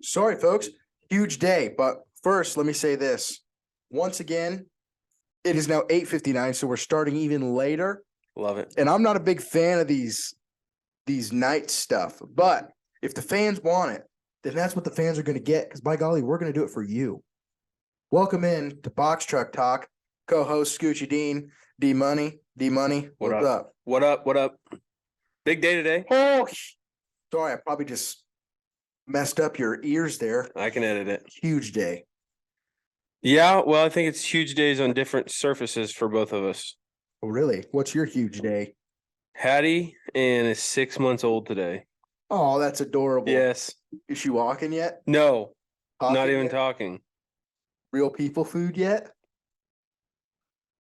Sorry, folks. Huge day. But first, let me say this. Once again, it is now 8:59, so we're starting even later. Love it. And I'm not a big fan of these night stuff. But if the fans want it, then that's what the fans are going to get. Because by golly, we're going to do it for you. Welcome in to Box Truck Talk. Co-host Scoochie Dean, D Money. What's up? What up? Big day today. Oh, sorry, I probably just messed up your ears there. I can edit it. Huge day. Yeah, well, I think it's huge days on different surfaces for both of us. Oh, really? What's your huge day? Hattie and is 6 months old today. Oh, that's adorable. Yes. Is she walking yet? No, Talking not even yet? talking. Real people food yet?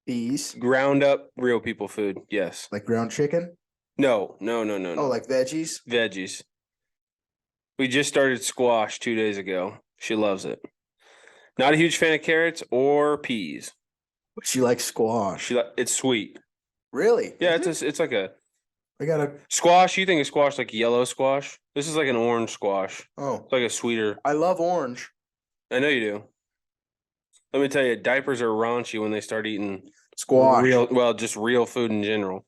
Bees? Ground up real people food. Yes. Like ground chicken? No. Oh, like veggies? Veggies. We just started squash 2 days ago. She loves it. Not a huge fan of carrots or peas. She likes squash. It's sweet. Really? Yeah, Is it? it's like a I gotta. squash. You think of squash like yellow squash? This is like an orange squash. Oh, It's like a sweeter. I love orange. I know you do. Let me tell you, diapers are raunchy when they start eating Squash. just real food in general.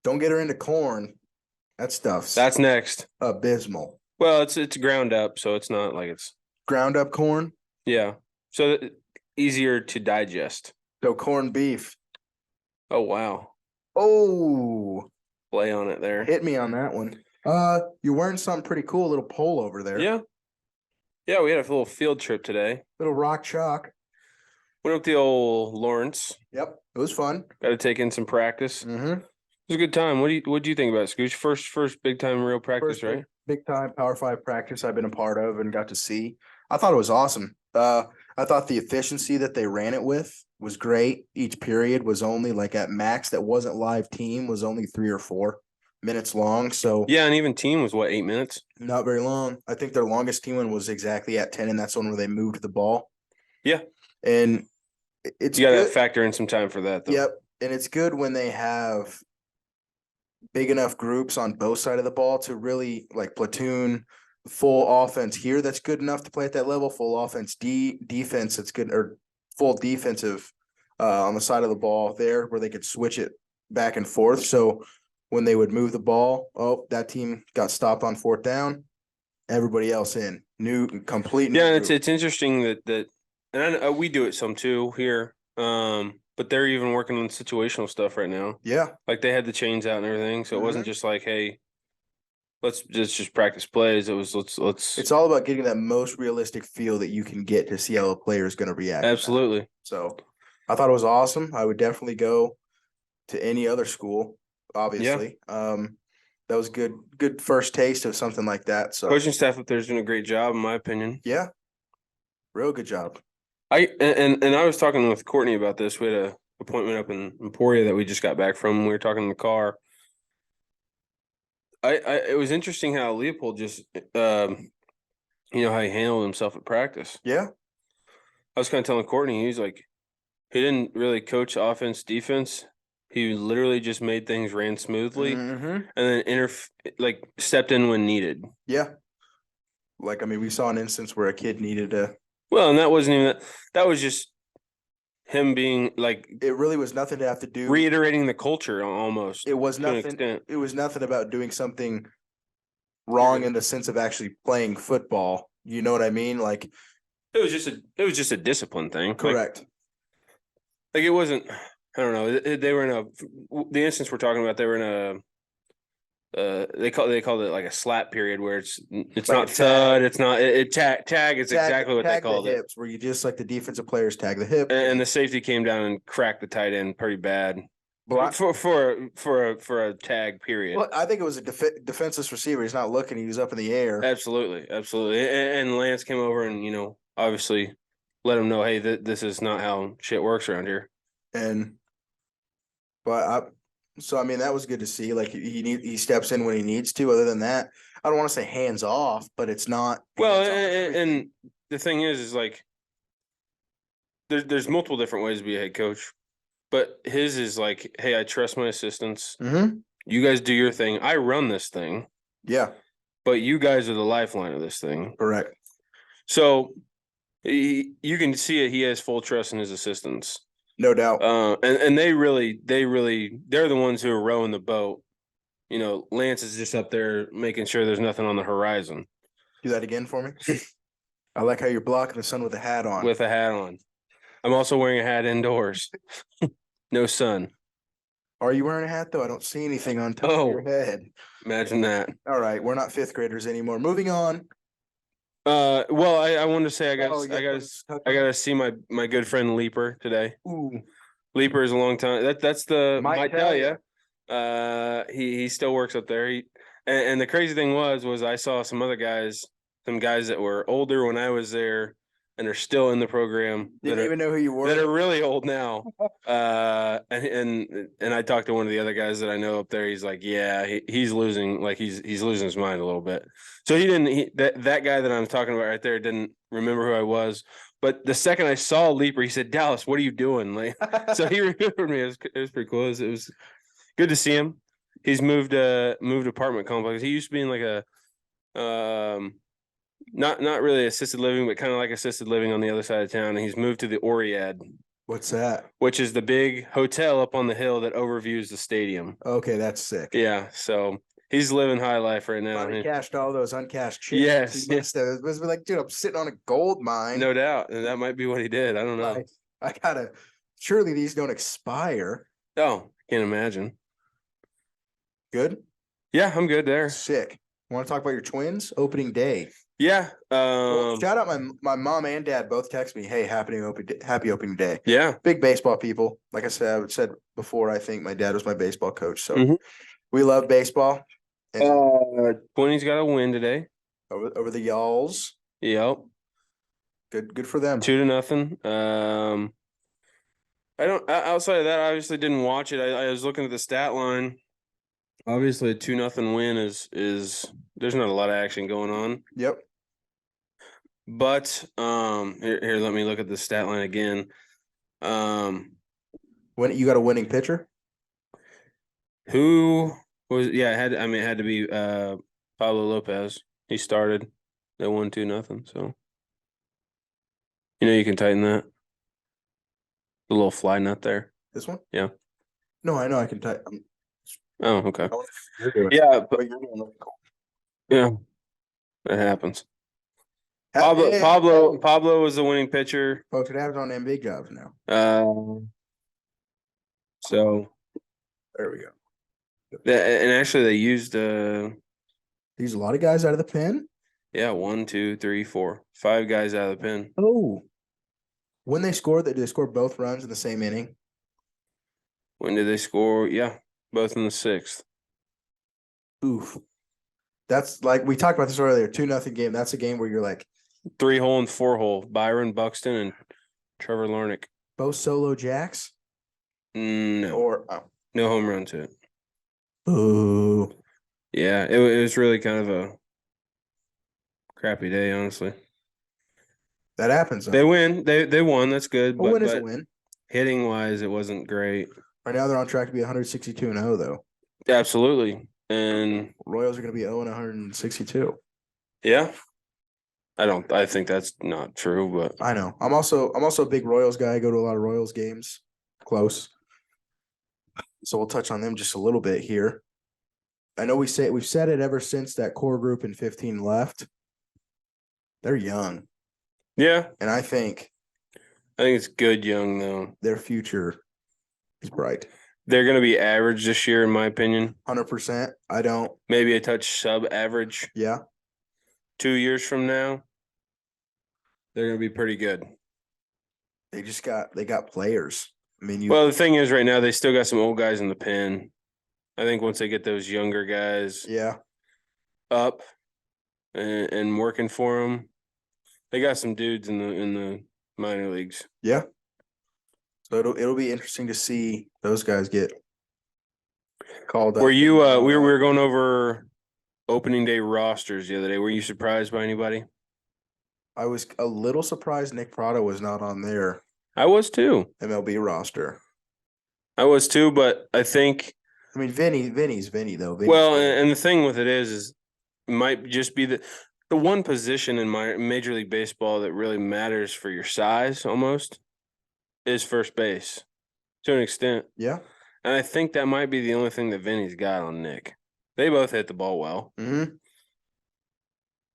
Don't get her into corn. That stuff's That's next. abysmal. Well, it's ground up, so it's not like it's Ground up corn? yeah. So easier to digest. So corned beef. Oh wow, Oh, play on it there. hit me on that one. You're wearing something pretty cool, a little pole over there. Yeah, yeah. We had a little field trip today. Little rock chalk. Went up the old Lawrence. Yep. It was fun. Got to take in some practice. Mm-hmm. It was a good time. What do you think about it, Scooch? First big time real practice, First right? big time Power 5 practice I've been a part of and got to see. I thought it was awesome. I thought the efficiency that they ran it with was great. Each period was only like at max that wasn't live team was only 3 or 4 minutes long. So Yeah, and even team was what, 8 minutes? not very long. I think their longest team one was exactly at 10, and that's the one where they moved the ball. Yeah. And it's You got to good. factor in some time for that, though. Yep. And it's good when they have big enough groups on both sides of the ball to really like platoon full offense here that's good enough to play at that level, full offense defense that's good, or full defensive on the side of the ball there where they could switch it back and forth. So when they would move the ball, that team got stopped on 4th down, everybody else in. Complete new Yeah, and group. it's interesting that and I know we do it some too here. But they're even working on situational stuff right now. Yeah. Like they had the chains out and everything, so it wasn't just like, hey, let's just practice plays. It was let's. It's all about getting that most realistic feel that you can get to see how a player is going to react. Absolutely. So I thought it was awesome. I would definitely go to any other school, obviously. Yeah. That was good first taste of something like that. So coaching staff up there is doing a great job, in my opinion. Yeah. Real good job. And I was talking with Courtney about this. We had an appointment up in Emporia that we just got back from. We were talking in the car. It was interesting how Leopold just how he handled himself at practice. Yeah. I was kind of telling Courtney, he didn't really coach offense, defense. He literally just made things ran smoothly, and then stepped in when needed. Yeah. Like, I mean, we saw an instance where a kid needed a. Well, and that wasn't even that. That was just him being like. It really was nothing to have to do. Reiterating the culture almost. It was nothing. It was nothing about doing something wrong in the sense of actually playing football. You know what I mean? Like, it was just a discipline thing. Correct. Like it wasn't. I don't know. They were in the instance we're talking about. They were in a. They called it like a slap period where it's like not thud, it's not tag is exactly what they called it. Hips, where you just like the defensive players tag the hip, and the safety came down and cracked the tight end pretty bad for a tag period. Well, I think it was a defenseless receiver. He's not looking; he was up in the air. Absolutely. And Lance came over and obviously let him know, hey, this is not how shit works around here. So I mean that was good to see. Like he steps in when he needs to. Other than that, I don't want to say hands off, but it's not. Well, and the thing is like there's multiple different ways to be a head coach, but his is like, hey, I trust my assistants. Mm-hmm. You guys do your thing. I run this thing. Yeah, but you guys are the lifeline of this thing. Correct. So you can see it. He has full trust in his assistants. No doubt. And they're the ones who are rowing the boat. You know, Lance is just up there making sure there's nothing on the horizon. Do that again for me. I like how you're blocking the sun with a hat on. With a hat on. I'm also wearing a hat indoors. No sun. Are you wearing a hat though? I don't see anything on top of your head. Imagine that. All right, we're not fifth graders anymore. Moving on. Well, I wanted to say I Oh, gotta see my good friend Leaper today. Ooh, Leaper is a long time. That's the Might tell ya. He still works up there. And the crazy thing was I saw some guys that were older when I was there and are still in the program didn't even know who you that were. are really old now. And I talked to one of the other guys that I know up there. He's like, yeah, he's losing, like he's losing his mind a little bit. So that guy that I'm talking about right there didn't remember who I was. But the second I saw Leaper, he said, "Dallas, what are you doing?" Like, so he remembered me. It was pretty cool. It was good to see him. He's moved apartment complex. He used to be in like a not really assisted living, but kind of like assisted living on the other side of town. And he's moved to the Oriad. What's that? Which is the big hotel up on the hill that overviews the stadium. Okay, that's sick. Yeah, so he's living high life right now. He cashed all those uncashed checks. Yes, it was like, dude, I'm sitting on a gold mine. No doubt, and that might be what he did. I don't know. I gotta. Surely these don't expire. Oh, can't imagine. Good. Yeah, I'm good there. Sick. Want to talk about your Twins opening day? Yeah. Shout out my mom and dad both text me, hey, happy opening day. Yeah. Big baseball people. Like I said before, I think my dad was my baseball coach. So we love baseball. Twinnies got a win today. Over the Y'alls. Yep. Good for them. 2-0. Outside of that, I obviously didn't watch it. I was looking at the stat line. Obviously a 2-0 win is there's not a lot of action going on. Yep. But here let me look at the stat line again. When you got a winning pitcher? Who was it had to be Pablo Lopez. He started. They won 2-0, so you can tighten that. The little fly nut there. This one? Yeah. No, I know I can tighten. Oh, okay. Yeah, but you're doing really cool. Yeah. It happens. Pablo was the winning pitcher. Folks, it happens on them big jobs now. So there we go. And actually they used a lot of guys out of the pen. Yeah, 1, 2, 3, 4, 5 guys out of the pen. Oh, when they scored, did they score both runs in the same inning? When did they score? Yeah, both in the 6th. Oof. That's like we talked about this earlier. 2-0 game. That's a game where you're like 3-hole and 4-hole. Byron Buxton and Trevor Larnach. Both solo jacks? No. No home run to it. Ooh. Yeah, it was really kind of a crappy day, honestly. That happens. They win. They won. That's good. A win is a win. Hitting wise, it wasn't great. Right now they're on track to be 162-0 though. Absolutely. And Royals are going to be 0-162. Yeah. I think that's not true, but I know. I'm also a big Royals guy. I go to a lot of Royals games. Close. So we'll touch on them just a little bit here. I know we've said it ever since that core group in 15 left. They're young. Yeah. And I think it's good young though. Their future is bright. They're going to be average this year, in my opinion. 100%. I don't. Maybe a touch sub-average. Yeah. 2 years from now, they're going to be pretty good. They got players. I mean, well, the thing is, right now they still got some old guys in the pen. I think once they get those younger guys, up and working for them, they got some dudes in the minor leagues. Yeah. So it'll be interesting to see those guys get called up. Were you we were going over opening day rosters the other day. Were you surprised by anybody? I was a little surprised Nick Prado was not on there. I was too. MLB roster. I was too, but I think Vinny's Vinny though. And the thing with it is it might just be that the one position in my Major League Baseball that really matters for your size almost is first base to an extent. Yeah. And I think that might be the only thing that Vinny's got on Nick. They both hit the ball well. Mm-hmm.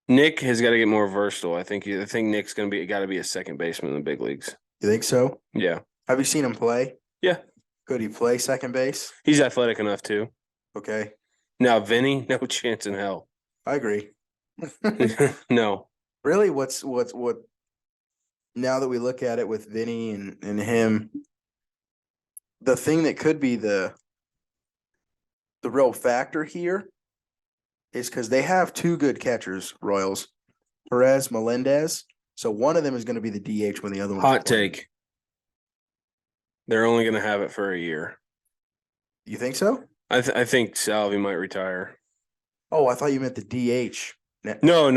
Nick has got to get more versatile. I think Nick's got to be a second baseman in the big leagues. You think so? Yeah. Have you seen him play? Yeah. Could he play second base? He's athletic enough too. Okay. Now, Vinny, no chance in hell. I agree. No. Really, what now that we look at it with Vinny and him, the thing that could be the real factor here is because they have two good catchers, Royals, Perez, Melendez. So one of them is going to be the DH when the other one. Hot take. They're only going to have it for a year. You think so? I think Salvi might retire. Oh, I thought you meant the DH. No.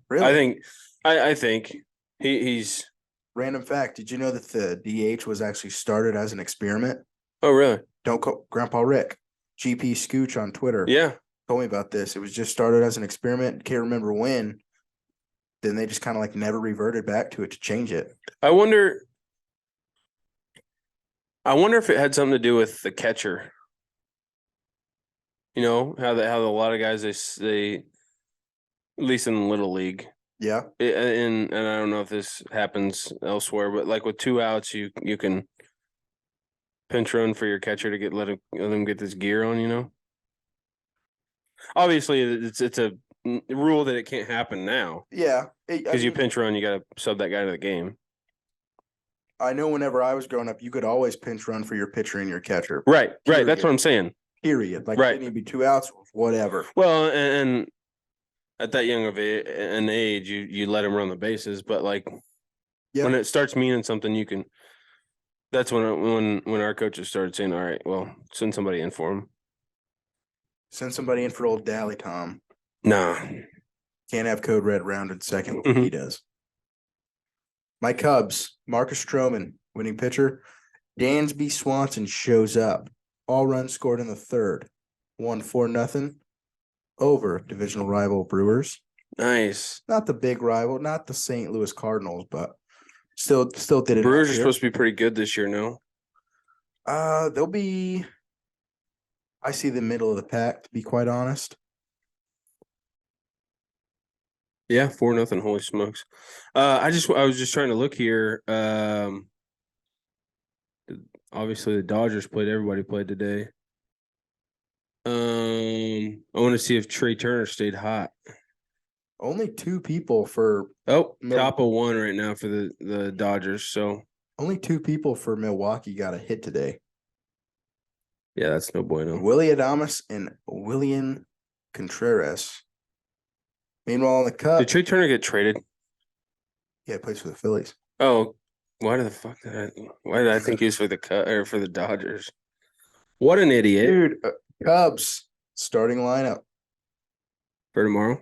Really? I think he's. Random fact. Did you know that the DH was actually started as an experiment? Oh, really? Don't call Grandpa Rick, GP Scooch on Twitter. Yeah. Told me about this. It was just started as an experiment. Can't remember when. Then they just kind of like never reverted back to it to change it. I wonder if it had something to do with the catcher. You know how a lot of guys they at least in the little league. Yeah. And I don't know if this happens elsewhere, but like with 2 outs, you can pinch run for your catcher to let him get this gear on. You know. Obviously, it's a rule that it can't happen now. Yeah. Because you pinch run, you got to sub that guy to the game. I know whenever I was growing up, you could always pinch run for your pitcher and your catcher. Right. That's what I'm saying. Period. Like, right. It need to be 2 outs, whatever. Well, and at that young of an age, you let him run the bases, but like when it starts meaning something, you can. That's when our coaches started saying, "All right, well, send somebody in for him." Send somebody in for old Dally Tom. Nah. Can't have Code Red rounded second. He does. My Cubs, Marcus Stroman, winning pitcher. Dansby Swanson shows up. All runs scored in the third. 1-4-0 over divisional rival Brewers. Nice. Not the big rival, not the St. Louis Cardinals, but still did it. Brewers are supposed to be pretty good this year, no? They'll be. I see the middle of the pack, to be quite honest. Yeah, 4-0. Holy smokes! I was just trying to look here. Obviously, the Dodgers played. Everybody played today. I want to see if Trey Turner stayed hot. Only 2 people for. Top of 1 right now for the Dodgers. So only 2 people for Milwaukee got a hit today. Yeah, that's no bueno. Willie Adames and Willian Contreras. Meanwhile, in the Cup. Did Trey Turner get traded? Yeah, he plays for the Phillies. Oh, why did I think he was for the Cut or for the Dodgers? What an idiot. Dude, Cubs starting lineup. For tomorrow?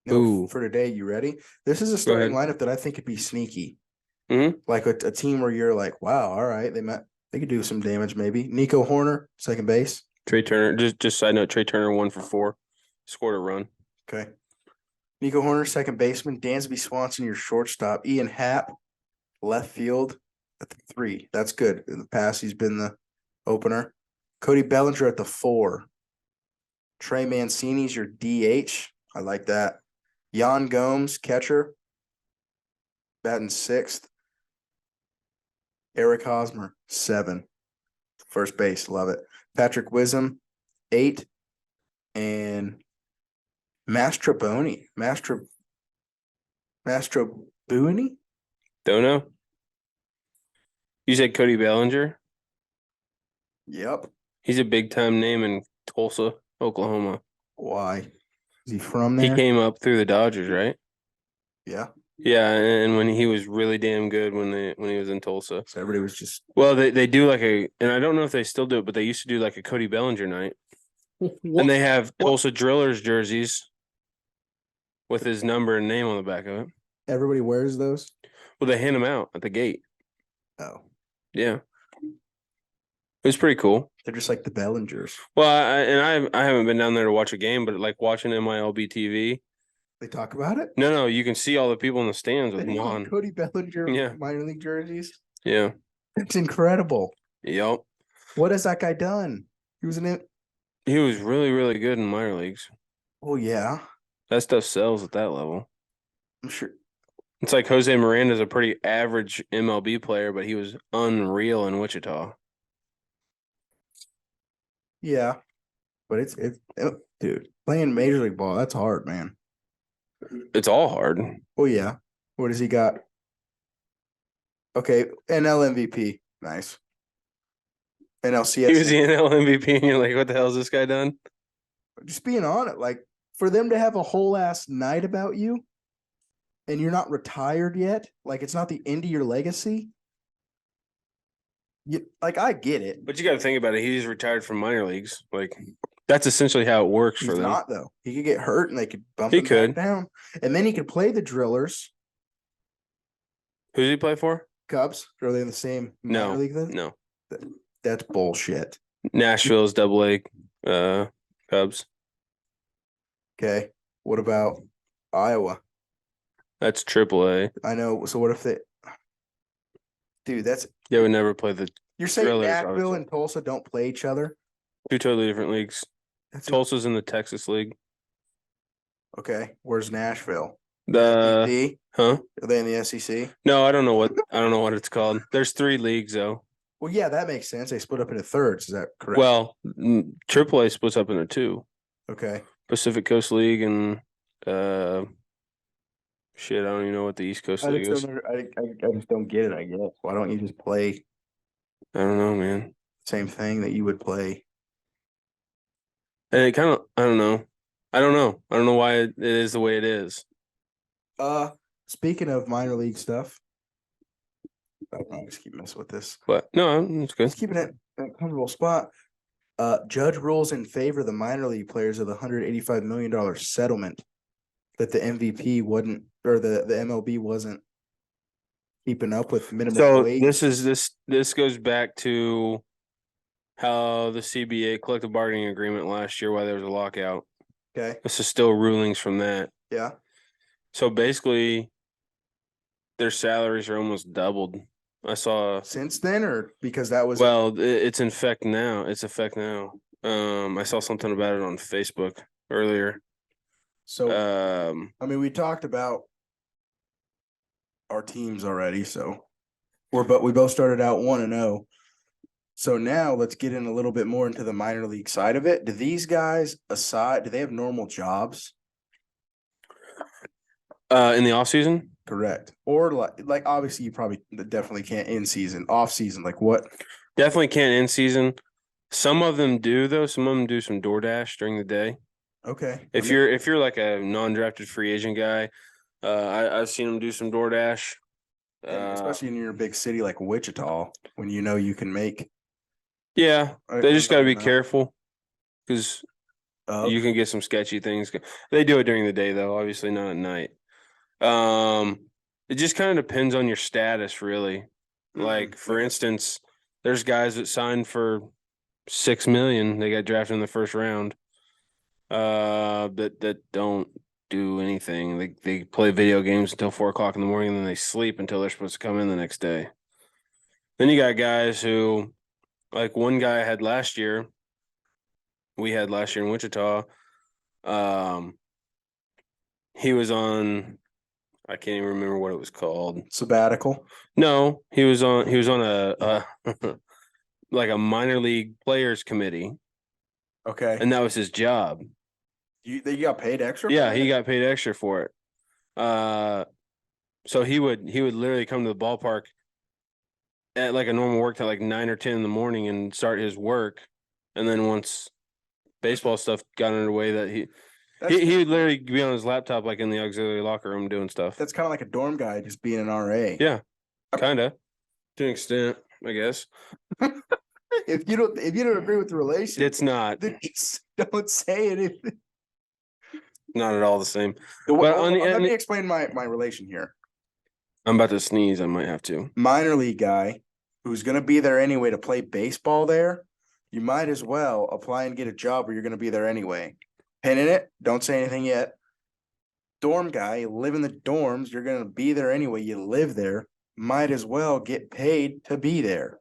No, for today. You ready? This is a starting lineup that I think could be sneaky. Mm-hmm. Like a team where you're like, wow, all right, they could do some damage maybe. Nico Horner, second base. Trey Turner, just side note, Trey Turner 1 for 4. Scored a run. Okay. Nico Horner, second baseman. Dansby Swanson, your shortstop. Ian Happ, left field at the 3. That's good. In the past, he's been the opener. Cody Bellinger at the 4. Trey Mancini's your DH. I like that. Jan Gomes, catcher. Batting 6th. Eric Hosmer, 7. First base, love it. Patrick Wisdom, 8. And Mastrobuoni. Mastrobuoni? Don't know. You said Cody Bellinger? Yep. He's a big time name in Tulsa, Oklahoma. Why? Is he from there? He came up through the Dodgers, right? Yeah. Yeah, and when he was really damn good when he was in Tulsa. So everybody was just. Well, they do like and I don't know if they still do it, but they used to do like a Cody Bellinger night. And they have Tulsa Drillers jerseys with his number and name on the back of it. Everybody wears those? Well, they hand them out at the gate. Oh. Yeah. It was pretty cool. They're just like the Bellingers. Well, I haven't been down there to watch a game, but like watching MILB TV, They talk about it. No, you can see all the people in the stands They with have non. Cody Bellinger Yeah. minor league jerseys. Yeah. It's incredible. Yep. What has that guy done? He was in it. He was really, really good in minor leagues. Oh yeah, That stuff sells at that level. I'm sure. It's like Jose Miranda's a pretty average MLB player, but he was unreal in Wichita. Yeah, but dude, playing major league ball, that's hard, man. It's all hard. Oh yeah. What has he got? Okay, NL MVP. Nice. He was NLCS. the NL MVP, and you're like, what the hell has this guy done? Just being on it, like for them to have a whole ass night about you, and you're not retired yet, like it's not the end of your legacy. Like I get it. But you got to think about it. He's retired from minor leagues. Like, that's essentially how it works He's for them. not though. He could get hurt and they could bump He him could. back down, and then he could play the Drillers, Who did he play for? Cubs. Are they in the same minor No, league then? no. That's bullshit. Nashville's AA Cubs. Okay. What about Iowa? That's AAA. I know. So what if they, dude? That's They would never play the you're saying Drillers, Nashville obviously. and Tulsa don't play each other? Two totally different leagues. That's Tulsa's in the Texas League. okay. Where's Nashville? The SEC? huh? Are they in the SEC? No, I don't know what it's called. There's 3 leagues though. Well, yeah, that makes sense. They split up into thirds. Is that correct? Well, AAA splits up into 2. Okay. Pacific Coast League and shit, I don't even know what the East Coast I League just, is. I just don't get it, I guess. Why don't you just play I don't know, man. the same thing that you would play? And it kind of I don't know. I don't know why it is the way it is. Speaking of minor league stuff, I just keep messing with this. But no, it's good. Just keeping it in a comfortable spot. Judge rules in favor of the minor league players of the $185 million settlement that the MVP wasn't, or the MLB wasn't keeping up with minimum So wage. this goes back to how the CBA collective bargaining agreement last year, why there was a lockout. Okay. This is still rulings from that. Yeah. So basically, their salaries are almost doubled. I saw Since then, or because that was it's in effect now. It's effect now. I saw something about it on Facebook earlier. so. Um, We talked about our teams already, so we both started out 1-0. So now let's get in a little bit more into the minor league side of it. Do these guys do they have normal jobs? in the off season, Correct. Or like obviously you probably definitely can't in season, off season. Like what? definitely can't in season. Some of them do though. Some of them do some DoorDash during the day. Okay. If you're like a non-drafted free agent guy, I've seen them do some DoorDash. Especially in your big city like Wichita, when you know you can make. Yeah, they just got to be amount. careful because you can get some sketchy things. They do it during the day though, obviously not at night. It just kind of depends on your status, really. Like for instance, there's guys that signed for $6 million. They got drafted in the first round. That don't do anything. They play video games until 4:00 in the morning, and then they sleep until they're supposed to come in the next day. Then you got guys who, like one guy I had last year. We had last year in Wichita. He was on. I can't even remember what it was called. Sabbatical. No, he was on a like a minor league players committee, Okay. and that was his job. You got paid extra? Yeah, he got paid extra for it. So he would literally come to the ballpark at like a normal work till like 9 or 10 in the morning and start his work, and then once baseball stuff got underway, that he would literally be on his laptop like in the auxiliary locker room doing stuff. That's kind of like a dorm guy just being an RA. Yeah, kind of to an extent, I guess. If you don't agree with the relation, It's not. then just don't say anything. Not at all the same. Let me explain my relation here. I'm about to sneeze. I might have to. Minor league guy who's going to be there anyway to play baseball there. You might as well apply and get a job where you're going to be there anyway. Pen in it. Don't say anything yet. dorm guy, you live in the dorms, you're gonna be there anyway, you live there, might as well get paid to be there.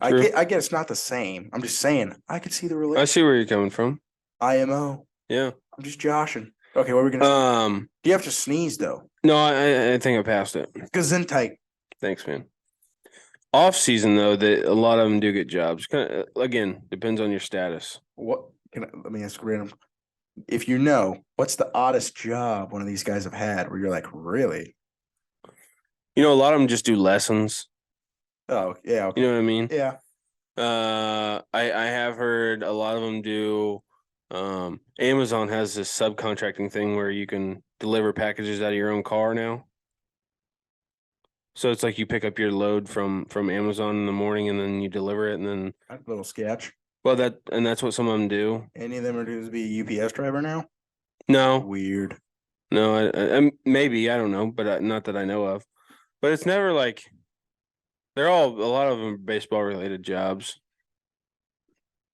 True. I get it's not the same. I'm just saying I could see the I relation. see where you're coming from. IMO. Yeah. I'm just joshing. Okay, what are we gonna do? You have to sneeze though. No, I think I passed it. Gesundheit. Thanks, man. Off season though, that a lot of them do get jobs. Again, depends on your status. What let me ask random. If you know, what's the oddest job one of these guys have had where you're like, really? You know, a lot of them just do lessons. Oh, yeah. Okay. You know what I mean? Yeah. I have heard a lot of them do. Amazon has this subcontracting thing where you can deliver packages out of your own car now. So it's like you pick up your load from Amazon in the morning and then you deliver it and then That's a little sketch. well that's what some of them do. Any of them are going to be a UPS driver now? No, Weird. no, I maybe I don't know, but not that I know of. But it's never like they're all a lot of them are baseball related jobs.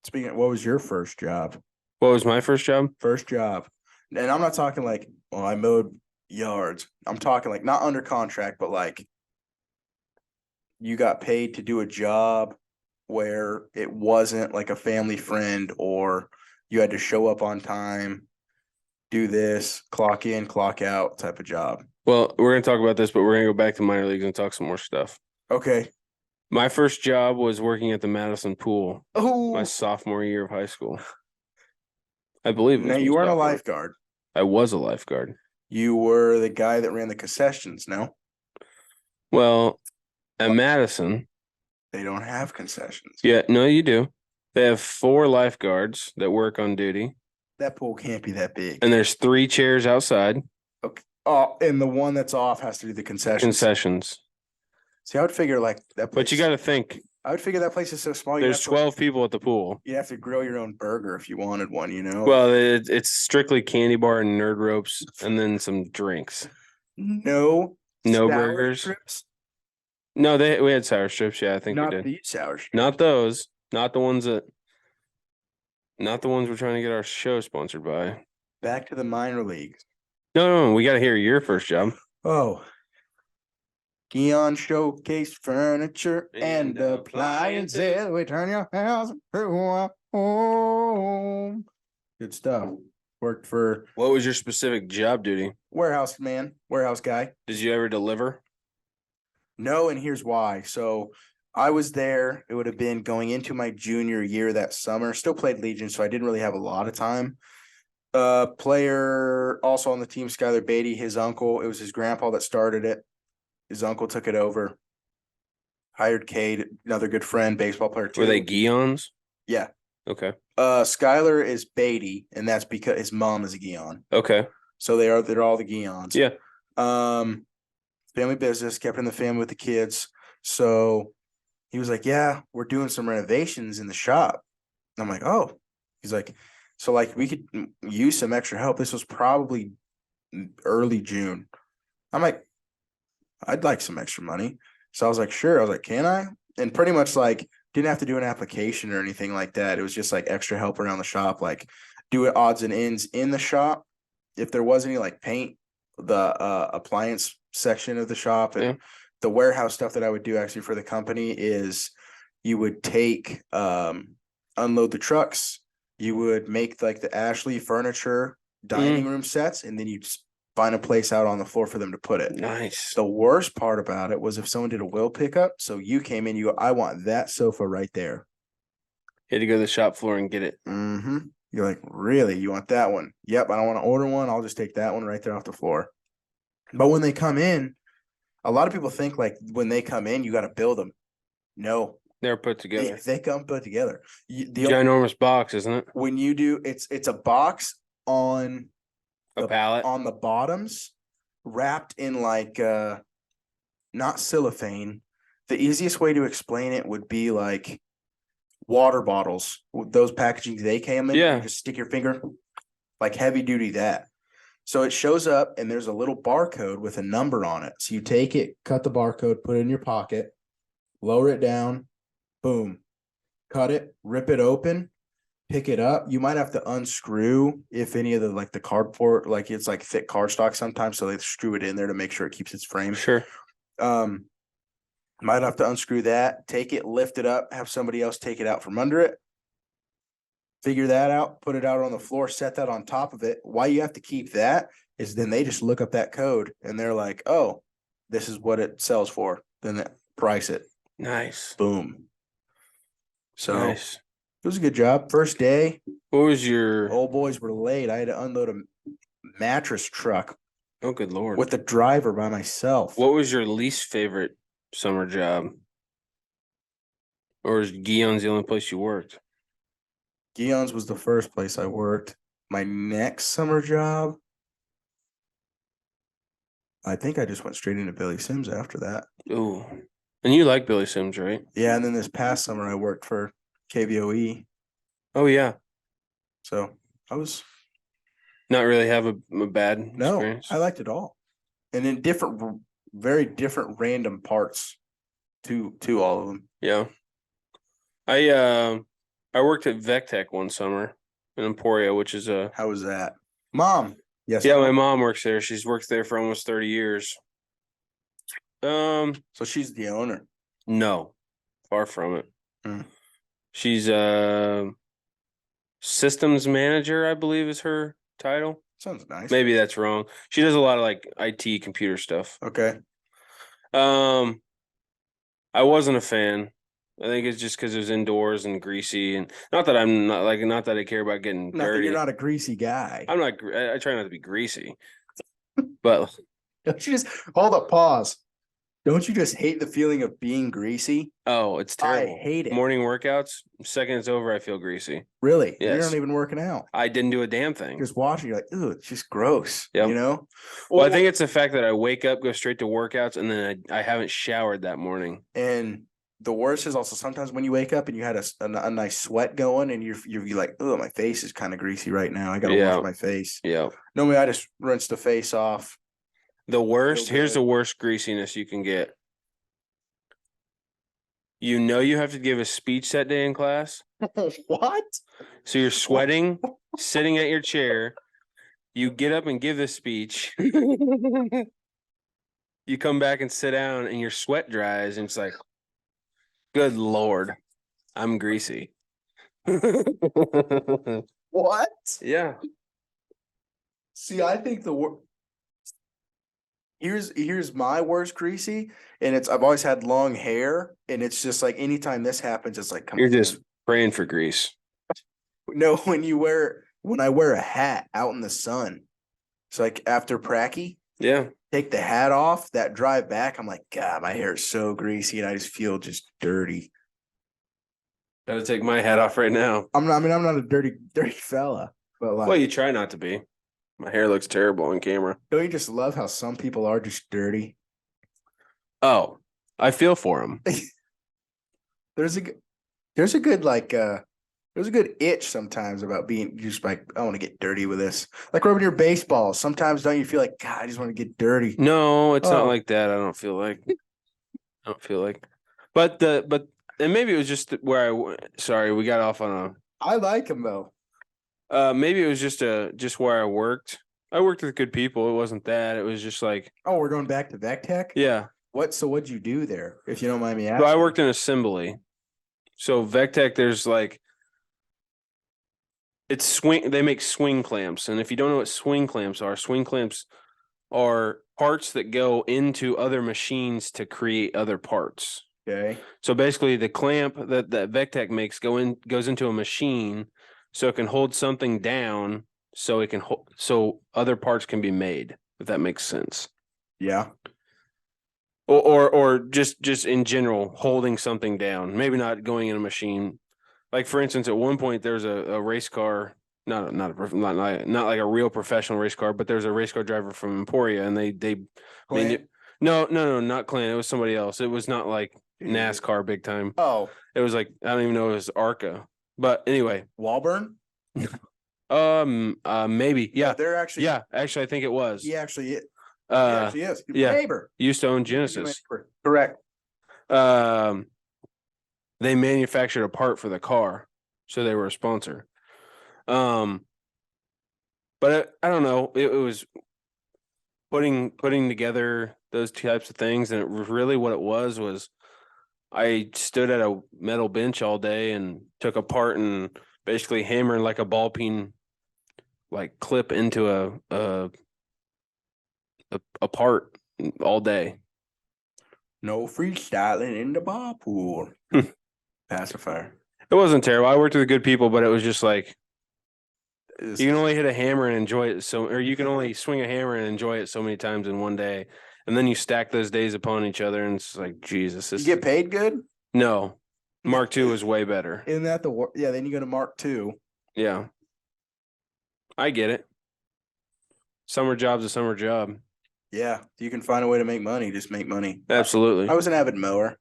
Speaking of, what was your first job? What was my first job? First job. And I'm not talking like, well, I mowed yards. I'm talking like not under contract, but like you got paid to do a job where it wasn't like a family friend or you had to show up on time, do this, clock in, clock out type of job. Well, we're gonna talk about this, but we're gonna go back to minor leagues and talk some more stuff. Okay. My first job was working at the Madison pool Oh, my sophomore year of high school. I believe it was now my you weren't a sophomore. lifeguard. I was a lifeguard. You were the guy that ran the concessions. No, Well, at Madison, they don't have concessions. yeah, no, you do. They have 4 lifeguards that work on duty, That pool can't be that big. and there's 3 chairs outside. Okay. Oh, and the one that's off has to do the concessions. Concessions. See, I would figure like that place. But you got to think I would figure that place is so small. there's 12 people at the pool. You'd have to grill your own burger if you wanted one, you know? Well, it's strictly candy bar and nerd ropes and then some drinks. No No sour burgers. strips? No, we had sour strips. Yeah, I think Not we did. these sour strips. Not those. Not the ones we're trying to get our show sponsored by. Back to the minor leagues. No, we got to hear your first job. Oh. Keon Showcase Furniture and Appliances. We turn your house into a home. Good stuff. Worked for What was your specific job duty? warehouse man, warehouse guy. Did you ever deliver? No, and here's why. So I was there. It would have been going into my junior year that summer. Still played Legion, so I didn't really have a lot of time. Player also on the team, Skylar Beatty, his uncle. It was his grandpa that started it. His uncle took it over. Hired Cade, another good friend, baseball player too. Were they Guions? Yeah. Okay. Skylar is Beatty, and that's because his mom is a Guion. Okay. So they're all the Guions. Yeah. Family business, kept in the family with the kids. So he was like, yeah, we're doing some renovations in the shop. And I'm like, oh. He's like, so like we could use some extra help. This was probably early June. I'm like, I'd like some extra money. So I was like, sure. I was like, can I? And pretty much like didn't have to do an application or anything like that. It was just like extra help around the shop, like do it odds and ends in the shop. If there was any like paint, the appliance section of the shop and the warehouse stuff that I would do actually for the company is you would take unload the trucks, you would make like the Ashley furniture dining room sets, and then you'd find a place out on the floor for them to put it. Nice. The worst part about it was if someone did a will pickup, so you came in, you go, I want that sofa right there. You had to go to the shop floor and get it. Mm-hmm. You're like, really? You want that one? Yep, I don't want to order one. I'll just take that one right there off the floor. But when they come in, a lot of people think like when they come in, you got to build them. No, They're put together. they come put together. The Ginormous box, isn't it? when you do, it's a box on A pallet. on the bottoms, wrapped in like not cellophane. The easiest way to explain it would be like water bottles. Those packaging they came in, Yeah. you just stick your finger, like heavy duty that. So it shows up and there's a little barcode with a number on it. So you take it, cut the barcode, put it in your pocket, lower it down, boom, cut it, rip it open. pick it up, you might have to unscrew if any of the like the cardboard, like it's like thick cardstock sometimes, so they screw it in there to make sure it keeps its frame. Sure. Might have to unscrew that, take it, lift it up, have somebody else take it out from under it. Figure that out, put it out on the floor, set that on top of it. Why you have to keep that is then they just look up that code and they're like, oh, this is what it sells for. Then they price it. Nice. Boom. So Nice. it was a good job. First day, What was your old boys were late. I had to unload a mattress truck oh good Lord. with the driver by myself. What was your least favorite summer job? Or is Guillon's the only place you worked? Guillon's was the first place I worked. My next summer job, I think I just went straight into Billy Sims after that. Ooh. And you like Billy Sims, right? Yeah, and then this past summer I worked for KBOE. Oh yeah. So I was Not really have a bad no, experience. I liked it all. And in different, very different random parts to all of them. Yeah. I worked at VecTech one summer in Emporia, which is a How was that? Mom. Yes. yeah, Mom. my mom works there. She's worked there for almost 30 years. So she's the owner. No, far from it. Hmm. She's systems manager, I believe is her title. Sounds nice. Maybe that's wrong. She does a lot of like IT computer stuff. Okay. I wasn't a fan. I think it's just because it was indoors and greasy, and not that I'm not that I care about getting Not that dirty. you're not a greasy guy. I'm not. I try not to be greasy, but Don't you just hold up, pause. Don't you just hate the feeling of being greasy? oh, it's terrible. I hate it. Morning workouts, second it's over, I feel greasy. Really? Yes. You're not even working out. I didn't do a damn thing. Just watching, you're like, ooh, it's just gross. Yep. You know? Well, I think it's the fact that I wake up, go straight to workouts, and then I haven't showered that morning. And the worst is also sometimes when you wake up and you had a nice sweat going and you're like, oh, my face is kind of greasy right now. I got to Yeah. wash my face. Yeah. Normally I just rinse the face off. The worst, Feel here's good. the worst greasiness you can get. You know you have to give a speech that day in class. What? So you're sweating, sitting at your chair. You get up and give the speech. You come back and sit down and your sweat dries and it's like, good Lord, I'm greasy. What? Yeah. See, I think here's my worst greasy, and I've always had long hair, and it's just like anytime this happens, it's like come You're on. just praying for grease. No, when I wear a hat out in the sun. It's like after pracky, Yeah. take the hat off, that drive back, I'm like, God, my hair is so greasy, and I just feel just dirty. Gotta take my hat off right now. I'm not a dirty fella, but like, Well, you try not to be. My hair looks terrible on camera. don't you just love how some people are just dirty? Oh, I feel for him. There's a good like there's a good itch sometimes about being just like, I want to get dirty with this. Like rubbing your baseball. Sometimes don't you feel like, God, I just want to get dirty? No, it's not Oh. like that. I don't feel like. But and maybe it was just where sorry, we got off on I like him though. maybe it was just where I worked. I worked with good people. It wasn't that. It was just like, Oh, we're going back to VecTech? yeah. So what'd you do there, if you don't mind me So asking? I worked in assembly. So VecTech, there's like they make swing clamps. And if you don't know what swing clamps are parts that go into other machines to create other parts. Okay. So basically the clamp that VecTech makes goes into a machine so it can hold something down so it can so other parts can be made, if that makes sense. Yeah. Or just in general holding something down, maybe not going in a machine. Like for instance, at one point there's a race car, not like a real professional race car, but there's a race car driver from Emporia, and they Clint? no, not Clint. It was somebody else. It was not like NASCAR big time. Oh, It was like, I don't even know, it was ARCA. But anyway, Walburn? maybe. Yeah. They're actually. Yeah, actually I think it was. He actually is. Uh He is. yeah. Neighbor. Used to own Genesis. Correct. They manufactured a part for the car, so they were a sponsor. But I don't know. It was putting together those types of things, and it was really what it was I stood at a metal bench all day and took apart and basically hammered like a ball peen like clip into a part all day. No freestyling in the bar pool. Pacifier. It wasn't terrible. I worked with good people, but it was just like It's- you can only hit a hammer and enjoy it or you can only swing a hammer and enjoy it so many times in one day. And then you stack those days upon each other, and it's like Jesus. you get paid good? No, Mark II was way better. Isn't that yeah, then you go to Mark II. Yeah, I get it. Summer job's a summer job. Yeah, you can find a way to make money. Just make money. Absolutely. I was an avid mower,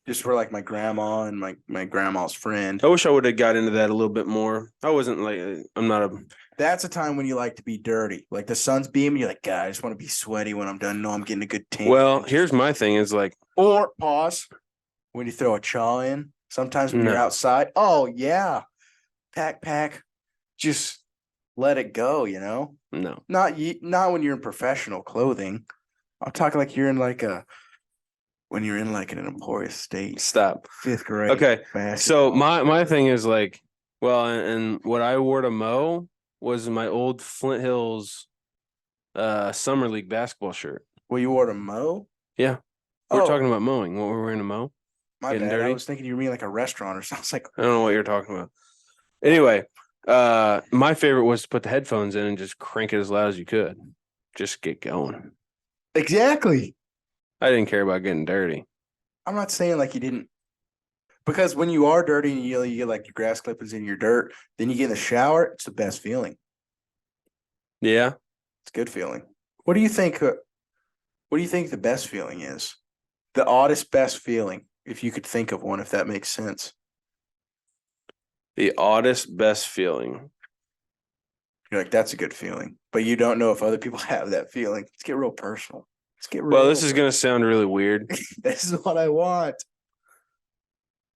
just for like my grandma and my grandma's friend. I wish I would have got into that a little bit more. I wasn't like I'm not a. That's a time when you like to be dirty. Like the sun's beaming, you're like, God, I just want to be sweaty when I'm done. No, I'm getting a good tan. Well, here's my thing: is like, or pause when you throw a chaw in. Sometimes when you're No. outside, oh yeah, pack, just let it go. You know, no, not when you're in professional clothing. I'm talking like you're in like when you're in like an employee state, stop. 5th grade. Okay, so basketball. my thing is like, well, and what I wore to mow was my old Flint Hills, summer league basketball shirt. Well, you wore to mow. Yeah, we're Oh, talking about mowing. What we're wearing to mow? my getting bad. I dirty? was thinking you mean like a restaurant or something. I was like, I don't know what you're talking about. Anyway, my favorite was to put the headphones in and just crank it as loud as you could. Just get going. exactly. I didn't care about getting dirty. I'm not saying like you didn't, because when you are dirty and you get like your grass clippings in your dirt, then you get in the shower. It's the best feeling. Yeah. It's a good feeling. What do you think? What do you think the best feeling is? The oddest best feeling, if you could think of one, if that makes sense. The oddest best feeling. You're like, that's a good feeling, but you don't know if other people have that feeling. Let's get real personal. Let's get real. Well, this is going to sound really weird. This is what I want.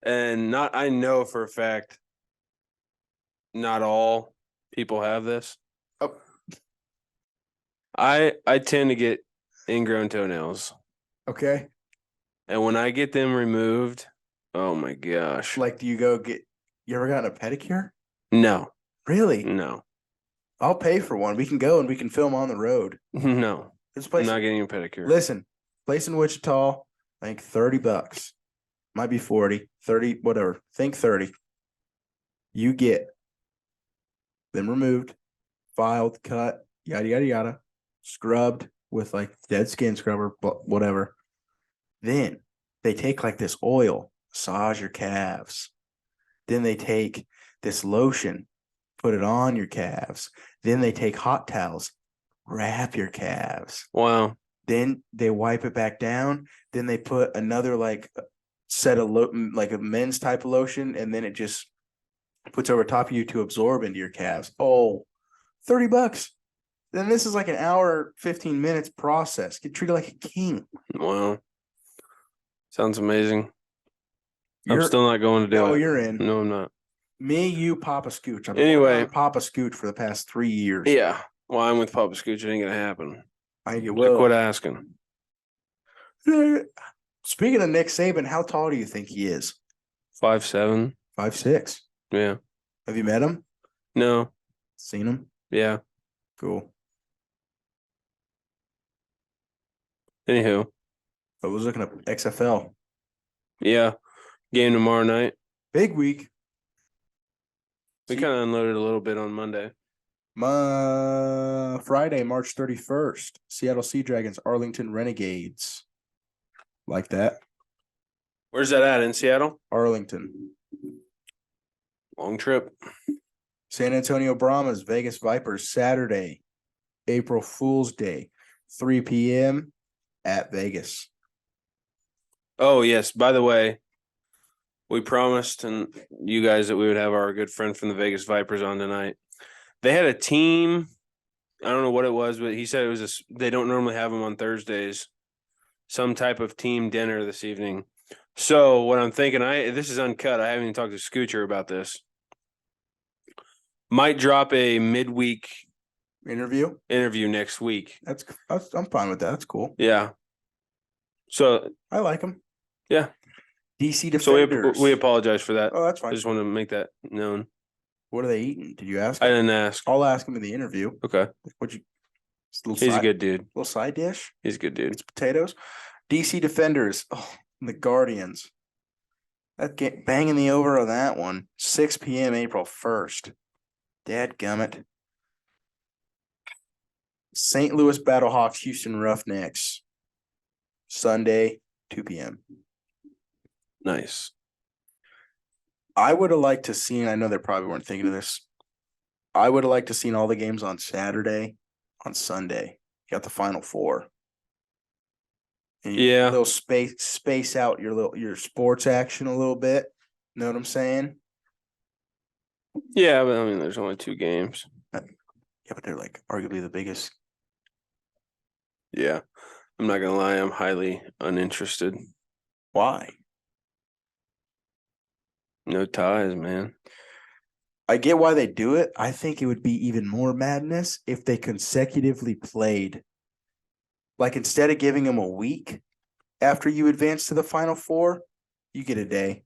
And I know for a fact, not all people have this. Oh. I tend to get ingrown toenails. Okay. And when I get them removed, oh my gosh. Like, do you ever gotten a pedicure? No. Really? No. I'll pay for one. We can go and we can film on the road. No. This I'm place. not getting a pedicure. Listen, place in Wichita, I think $30. Might be 40, 30, whatever. Think 30. You get them removed, filed, cut, yada, yada, yada, scrubbed with like dead skin scrubber, whatever. Then they take like this oil, massage your calves. Then they take this lotion, put it on your calves. Then they take hot towels, wrap your calves. Wow. Then they wipe it back down. Then they put another like set of like a men's type of lotion, and then it just puts over top of you to absorb into your calves. Oh, $30. Then this is like an hour, 15 minutes process. Get treated like a king. Wow. Sounds amazing. I'm You're- still not going to do No, it. you're in. No, I'm not. Me, you, Papa Scooch. I've Anyway. been on Papa Scooch for the past 3 years. Yeah. Well, I'm with Papa Scooch. It ain't going to happen. I think it So will. quit asking. Speaking of Nick Saban, how tall do you think he is? 5'7". 5'6". Yeah. Have you met him? No. Seen him? Yeah. Cool. Anywho. I was looking at XFL. Yeah. Game tomorrow night. Big week. We kind of unloaded a little bit on Monday. Friday, March 31st. Seattle Sea Dragons, Arlington Renegades. Like that. Where's that at? In Seattle? Arlington. Long trip. San Antonio Brahmas, Vegas Vipers, Saturday, April Fool's Day, 3 p.m. at Vegas. Oh, yes. By the way, we promised and you guys that we would have our good friend from the Vegas Vipers on tonight. They had a team. I don't know what it was, but he said it was they don't normally have them on Thursdays. Some type of team dinner this evening. So what I'm thinking, this is uncut. I haven't even talked to Scoocher about this. Might drop a midweek Interview. interview next week. I'm fine with that. That's cool. Yeah. So I like them. yeah. DC So Defenders. we apologize for that. Oh, that's I fine. just want to make that known. What are they eating? Did you ask I him? didn't ask. I'll ask him in the interview. Okay. What'd you? He's a good dude. Little side dish. He's a good dude. It's potatoes. DC Defenders. Oh, the Guardians. That get banging the over on that one. 6 p.m. April 1st. Dadgummit. St. Louis Battlehawks, Houston Roughnecks. Sunday, 2 p.m. Nice. I would have liked to seen, I know they probably weren't thinking of this. I would have liked to seen all the games on Saturday, on Sunday. You got the Final Four. And Yeah. Little space out your sports action a little bit. Know what I'm saying? Yeah, but I mean, there's only 2 games. Yeah, but they're like arguably the biggest. Yeah. I'm not gonna lie, I'm highly uninterested. Why? No ties, man. I get why they do it. I think it would be even more madness if they consecutively played. Like instead of giving them a week after you advance to the Final Four, you get a day.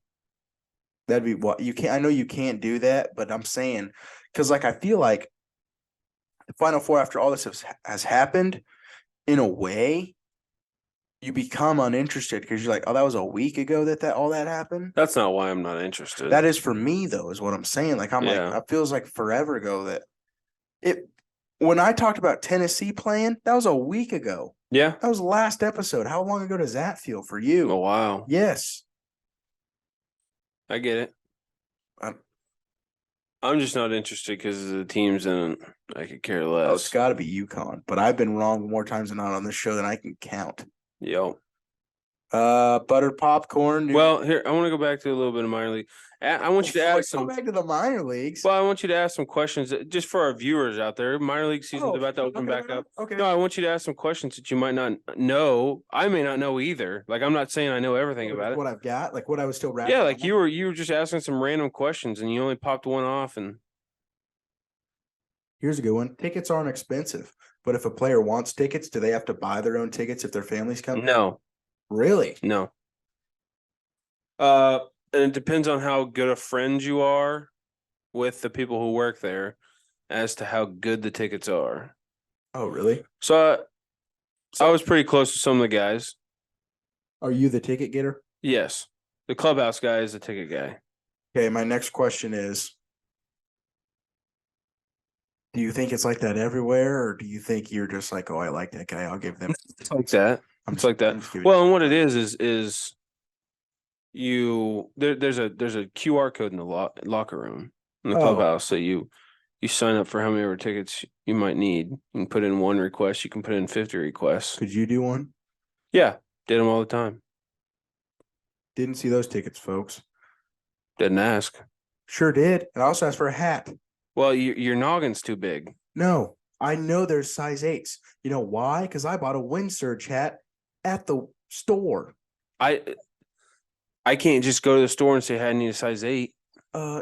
That'd be what you can't. I know you can't do that, but I'm saying because like I feel like the Final Four after all this has happened, in a way, you become uninterested because you're like, oh, that was a week ago that all that happened. That's not why I'm not interested. That is for me though, is what I'm saying. Like I'm Yeah. like, it feels like forever ago that it. When I talked about Tennessee playing, that was a week ago. Yeah. That was the last episode. How long ago does that feel for you? Oh wow. Yes. I get it. I'm just not interested because of the teams and I could care less. Oh, it's got to be UConn, but I've been wrong more times than not on this show than I can count. Yo. Buttered popcorn. Dude. Well, here I want to go back to a little bit of minor league. I want you to ask some. Go back to the minor leagues. Well, I want you to ask some questions just for our viewers out there. Minor league season's about to open back up. Okay. No, I want you to ask some questions that you might not know. I may not know either. Like I'm not saying I know everything about it. What I've got, like what I was still rapping. Yeah, like you were just asking some random questions and you only popped one off. And here's a good one. Tickets aren't expensive, but if a player wants tickets, do they have to buy their own tickets if their families come? no, Really? no. And it depends on how good a friend you are with the people who work there as to how good the tickets are. Oh, really? So I was pretty close to some of the guys. Are you the ticket getter? Yes. The clubhouse guy is the ticket guy. Okay, my next question is, do you think it's like that everywhere, or do you think you're just like, oh, I like that guy, I'll give them It's like that. I'm It's like that. Well, and what it is you there's a QR code in the locker room in the clubhouse that you sign up for how many tickets you might need. You can put in 1 request. You can put in 50 requests. Could you do one? Yeah, did them all the time. Didn't see those tickets, folks. Didn't ask. Sure did. And I also asked for a hat. Well, your noggin's too big. No, I know there's size 8s. You know why? Because I bought a wind surge hat at the store. I can't just go to the store and say, hey, I need a size 8.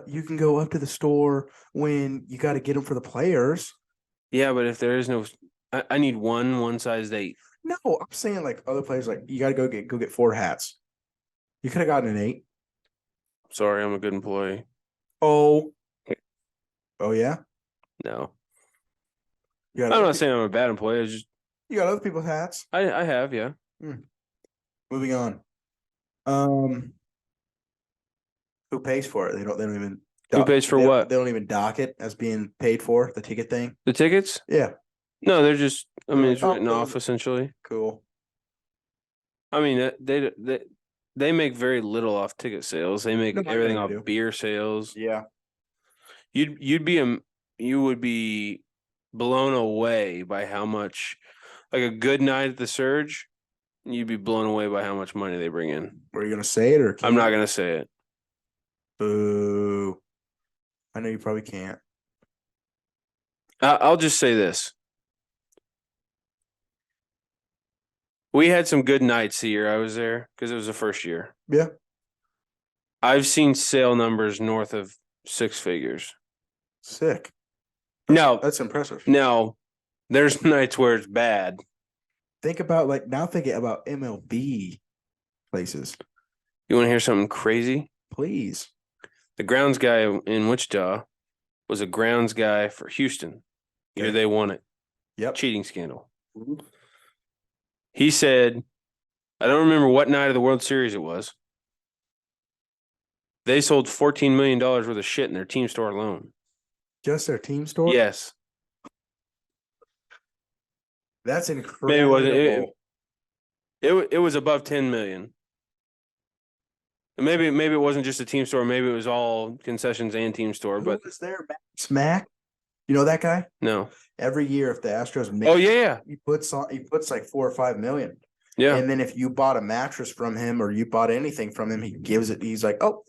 You can go up to the store when you got to get them for the players. Yeah, but if there is no, I need one size 8. No, I'm saying like other players, like you got to go get 4 hats. You could have gotten an 8. Sorry, I'm a good employee. Oh yeah. No, I'm not saying I'm a bad employee. I just you got other people's hats. I have, yeah. Moving on. Who pays for it? They don't even. Who pays for what? They don't even dock it as being paid for, the ticket thing. The tickets? Yeah. No, they're just. I mean, it's written off essentially. Cool. I mean, they make very little off ticket sales. They make everything off beer sales. Yeah. You would be blown away by how much, like a good night at the Surge. You'd be blown away by how much money they bring in. Are you gonna say it or? I'm not gonna say it. Boo! I know you probably can't. I'll just say this. We had some good nights the year I was there because it was the first year. Yeah. I've seen sale numbers north of 6 figures. Sick. Now, That's impressive. now, there's nights where it's bad. Think about thinking about MLB places. You want to hear something crazy? Please. The grounds guy in Wichita was a grounds guy for Houston. Year Okay. they won it. Yep. Cheating scandal. He said, I don't remember what night of the World Series it was. They sold $14 million worth of shit in their team store alone. Just their team store? Yes. That's Maybe incredible. it wasn't. It was above 10 million. And maybe it wasn't just a team store. Maybe it was all concessions and team store. Who But was there? Smack? You know that guy? no. Every year, if the Astros make Oh yeah, he puts like 4 or 5 million. yeah. And then if you bought a mattress from him or you bought anything from him, he gives it. He's like, "Oh,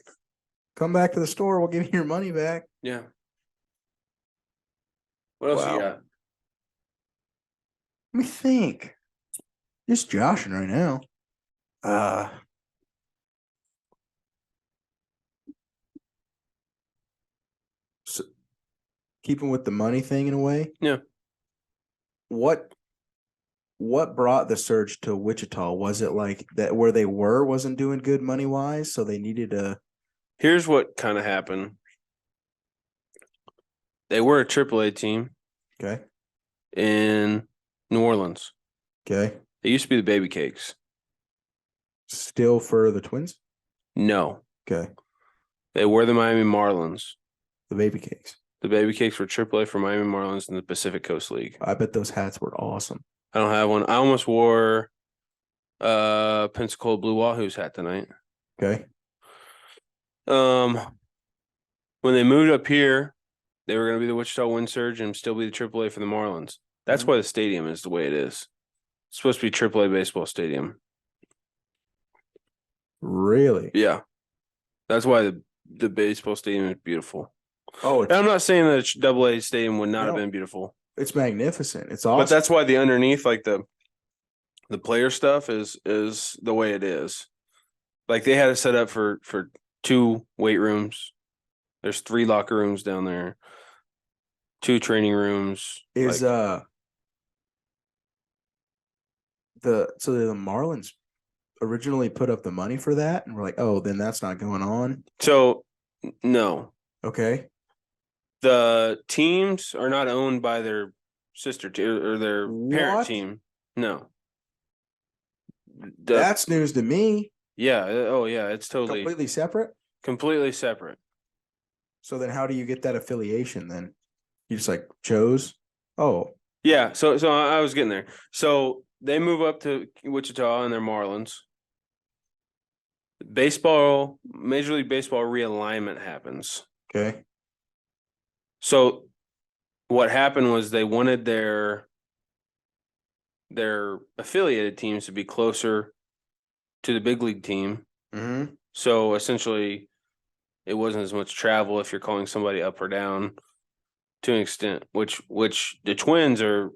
come back to the store. We'll give you your money back." Yeah. What else Wow. you got? Let me think. Just joshing right now. So keeping with the money thing in a way. Yeah. What brought the surge to Wichita? Was it like that where they wasn't doing good money wise, so they needed a Here's what kind of happened. They were a AAA team okay, in New Orleans. okay. They used to be the Baby Cakes. Still for the Twins? No, Okay. they were the Miami Marlins. The baby cakes. The Baby Cakes were AAA for Miami Marlins in the Pacific Coast League. I bet those hats were awesome. I don't have one. I almost wore Pensacola Blue Wahoo's hat tonight. Okay. When they moved up here, they were going to be the Wichita Wind Surge and still be the AAA for the Marlins. That's why the stadium is the way it is. It's supposed to be AAA baseball stadium. Really? Yeah, that's why the baseball stadium is beautiful. Oh, And I'm not saying that AA stadium would not have No. been beautiful, it's magnificent. It's awesome. but that's why the underneath, like the player stuff, is the way it is. Like they had it set up for 2 weight rooms. There's 3 locker rooms down there, 2 training rooms. Is like, the Marlins originally put up the money for that and we're like, oh, then that's not going on. so no. Okay. The teams are not owned by their sister team or their parent What? team. No. That's news to me. Yeah. Oh, yeah. It's totally Completely separate. separate. So then how do you get that affiliation then? You just like chose? Oh, Yeah. So I was getting there. So they move up to Wichita and they're Marlins. Major League Baseball realignment happens. okay. So what happened was they wanted their affiliated teams to be closer to the big league team. Mm-hmm. So essentially, it wasn't as much travel if you're calling somebody up or down to an extent, which the Twins are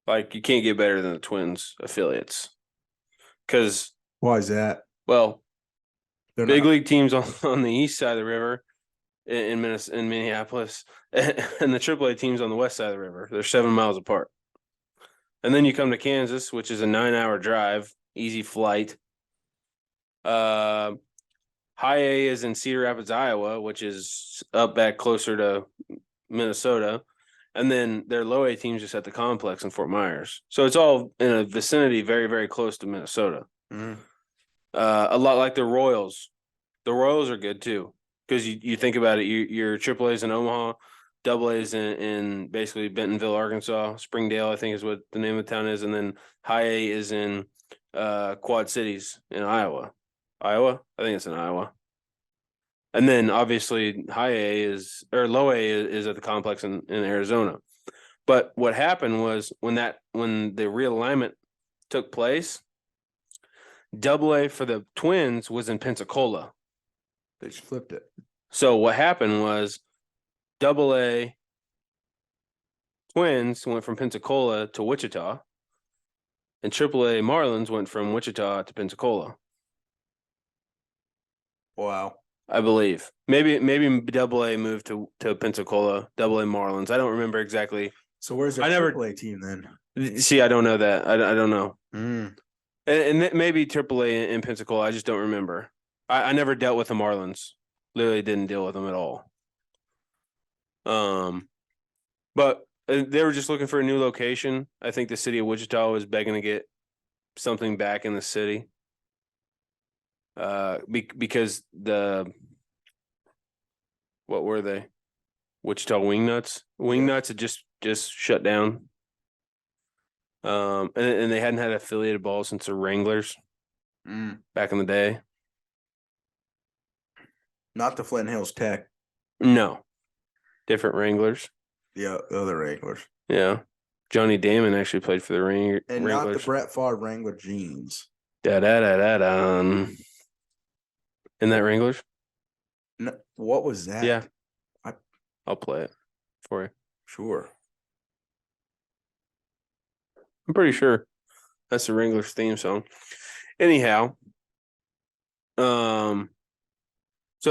like, you can't get better than the Twins affiliates. Because, Why is that? well, They're big not- league teams on the east side of the river in Minneapolis, and the AAA teams on the west side of the river. They're 7 miles apart. And then you come to Kansas, which is a 9-hour drive, easy flight. High A is in Cedar Rapids, Iowa, which is up back closer to Minnesota. And then their low A teams just at the complex in Fort Myers. So it's all in a vicinity very, very close to Minnesota. Mhm. A lot like the Royals. The Royals are good too. Because you think about it, your AAA's in Omaha, AA's in basically Bentonville, Arkansas. Springdale, I think, is what the name of the town is. And then High A is in Quad Cities in Iowa. I think it's in Iowa. And then obviously Low A is at the complex in Arizona. But what happened was when the realignment took place, AA for the Twins was in Pensacola. They just flipped it. So what happened was AA Twins went from Pensacola to Wichita, and AAA Marlins went from Wichita to Pensacola. Wow. I believe. Maybe Double A moved to Pensacola, Double A Marlins. I don't remember exactly. So where's their I never AAA team then? see. I don't know that. I don't know. Mm. And maybe AAA in Pensacola. I just don't remember. I never dealt with the Marlins. Literally didn't deal with them at all. But they were just looking for a new location. I think the city of Wichita was begging to get something back in the city. Because what were they? Wichita Wingnuts. Wingnuts had just shut down. And they hadn't had affiliated balls since the Wranglers back in the day. Not the Flint Hills Tech. No, different Wranglers. The other Wranglers. Yeah, Johnny Damon actually played for the And Wranglers. not the Brett Favre Wrangler jeans. Da da da da da. In that Wranglers? No, what was that? Yeah, I'll play it for you. Sure. I'm pretty sure that's the Wranglers theme song. Anyhow, so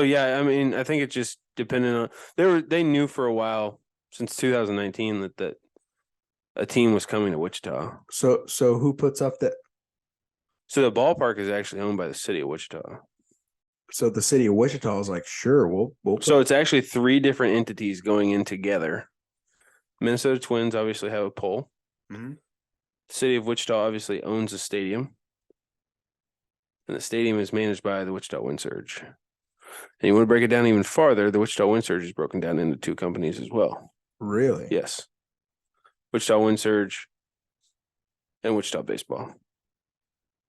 yeah, I mean, I think it just depended on they knew for a while since 2019 that a team was coming to Wichita. So who puts up that? So the ballpark is actually owned by the city of Wichita. So the city of Wichita is like, sure, we'll So it's actually 3 different entities going in together. Minnesota Twins obviously have a pole. Mhm. The city of Wichita obviously owns the stadium. And the stadium is managed by the Wichita Wind Surge. And you want to break it down even farther, the Wichita Wind Surge is broken down into 2 companies as well. Really? Yes. Wichita Wind Surge and Wichita Baseball.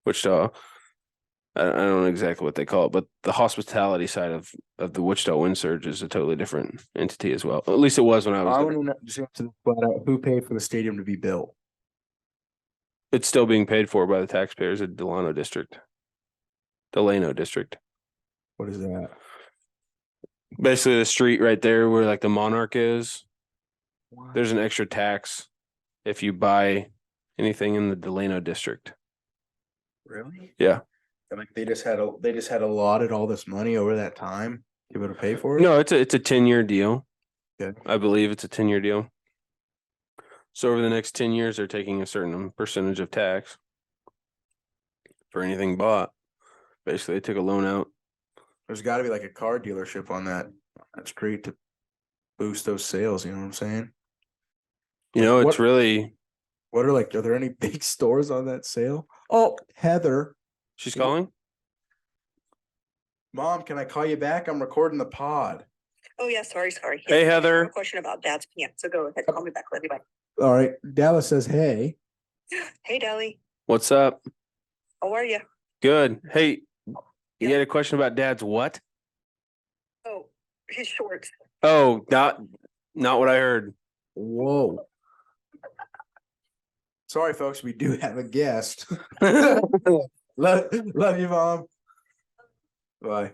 Wichita, I don't know exactly what they call it, but the hospitality side of the Wichita Wind Surge is a totally different entity as well. At least it was when I was I there. want to know just answer flat out, who paid for the stadium to be built? It's still being paid for by the taxpayers of Delano District. What is that? Basically the street right there where like the Monarch is. There's an extra tax if you buy anything in the Delano District. Really? Yeah. And like they just had allotted all this money over that time to be able to pay for it? No, it's a 10-year deal. Okay. I believe it's a 10-year deal. So over the next 10 years, they're taking a certain percentage of tax for anything bought. Basically, they took a loan out. There's got to be like a car dealership on that street to boost those sales. You know what I'm saying? You know, it's What- really. What are there any big stores on that sale? Oh, Heather. She's calling? Mom, can I call you back? I'm recording the pod. Oh, yeah, sorry. Hey, Yeah, I Heather. have a question about Dad's pants, so go ahead, call me back, love you, bye. All right. Dallas says, hey. Hey, Dally, What's up? how are you? Good. Hey, you Yeah. had a question about Dad's what? Oh, his shorts. Oh, not what I heard. Whoa. Sorry, folks. We do have a guest. love you, Mom. Bye.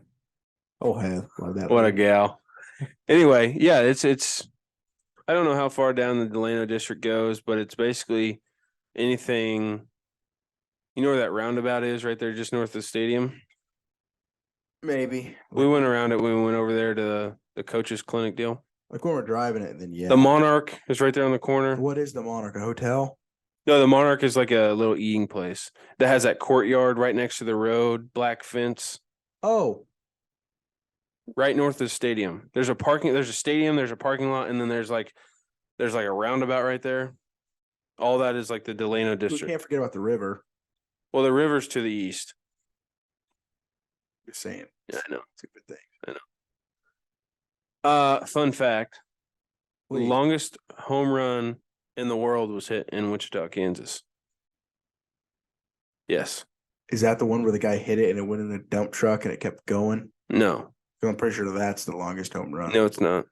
Oh, hell. What a gal. Anyway, yeah, it's I don't know how far down the Delano district goes, but it's basically anything. You know where that roundabout is right there just north of the stadium? Maybe. We went around it when we went over there to the coaches clinic deal. Like when we're driving it, then yeah. The Monarch is right there on the corner. What is the Monarch? A hotel? No, the Monarch is like a little eating place that has that courtyard right next to the road, black fence, Oh, right north of the stadium. There's a stadium, there's a parking lot, and then there's like a roundabout right there. All that is like the Delano we district. can't forget about the river. Well, the river's to the east. Just saying. Yeah, I know. It's a good thing. Fun fact. Please. Longest home run in the world was hit in Wichita, Kansas. Yes. Is that the one where the guy hit it and it went in a dump truck and it kept going? No. I'm pretty sure that's the longest home run. No, it's not.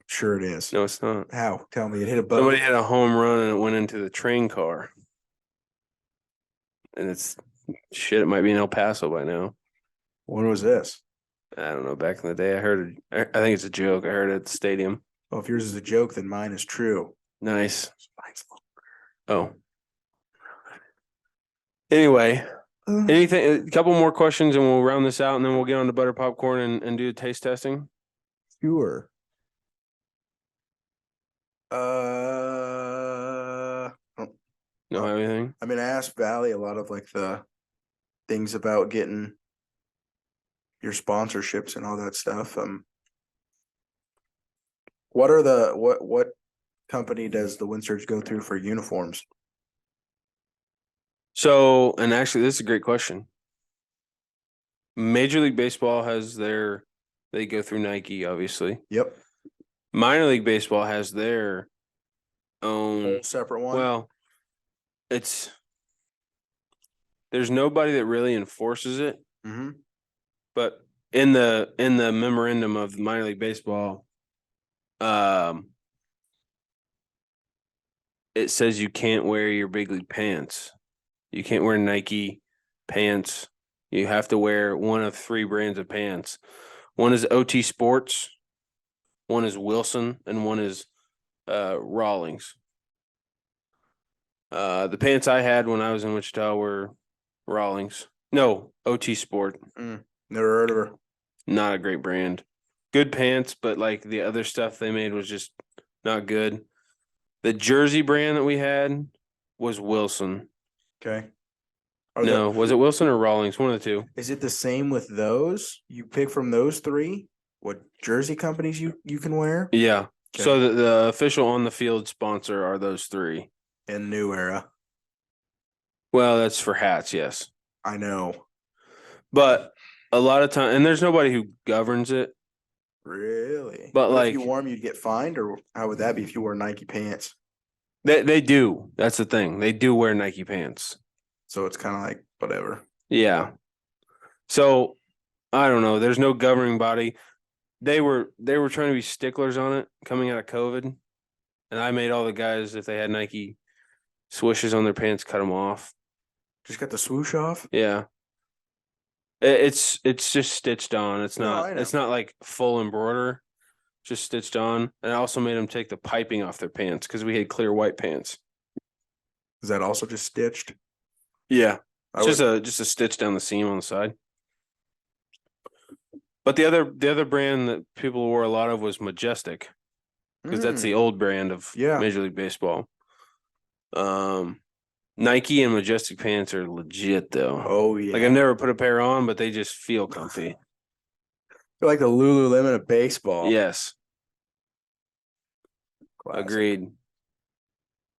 Sure it is. No, it's not. How? Tell me. It hit a boat. Somebody had a home run and it went into the train car. And it's shit, it might be in El Paso by now. When was this? I don't know. Back in the day, I heard it. I think it's a joke. I heard it at the stadium. Oh, if yours is a joke, then mine is true. Nice. Mine's Oh. Anyway, Anything? A couple more questions, and we'll round this out, and then we'll get on to butter popcorn and do a taste testing. Sure. No, have anything? I mean, I asked Valley a lot of like the things about getting your sponsorships and all that stuff. What company does the Windsurge go through for uniforms? So, and actually, this is a great question. Major League Baseball has they go through Nike, obviously. Yep. Minor League Baseball has their own. Whole separate one. Well, there's nobody that really enforces it, Mm-hmm. but in the memorandum of minor league baseball, it says you can't wear your big league pants. You can't wear Nike pants. You have to wear one of 3 brands of pants. One is OT Sports, one is Wilson, and one is Rawlings. The pants I had when I was in Wichita were Rawlings. No, OT Sport. Never heard of her. Not a great brand. Good pants, but like the other stuff they made was just not good. The jersey brand that we had was Wilson. Okay. Was it Wilson or Rawlings? One of the two. Is it the same with those? You pick from those 3? What jersey companies you can wear? Yeah. Okay. So the official on the field sponsor are those 3. In New Era. Well, that's for hats, yes. I know. But a lot of time, and there's nobody who governs it. Really? But if you wore them, you'd get fined, or how would that be if you wore Nike pants? They do. That's the thing. They do wear Nike pants. So it's kind of like whatever. Yeah. So I don't know. There's no governing body. They were trying to be sticklers on it coming out of COVID, and I made all the guys, if they had Nike swooshes on their pants, cut them off. Just got the swoosh off. Yeah. It's just stitched on. It's No, not. I know. It's not like full embroider. Just stitched on. And I also made them take the piping off their pants because we had clear white pants. Is that also just stitched? Yeah. I It's would- just a stitch down the seam on the side. But the other brand that people wore a lot of was Majestic, because that's the old brand of Yeah. Major League Baseball. Nike and Majestic pants are legit though. Oh yeah. Like I've never put a pair on, but they just feel comfy. They're like the Lululemon of baseball. Yes, Classic. agreed.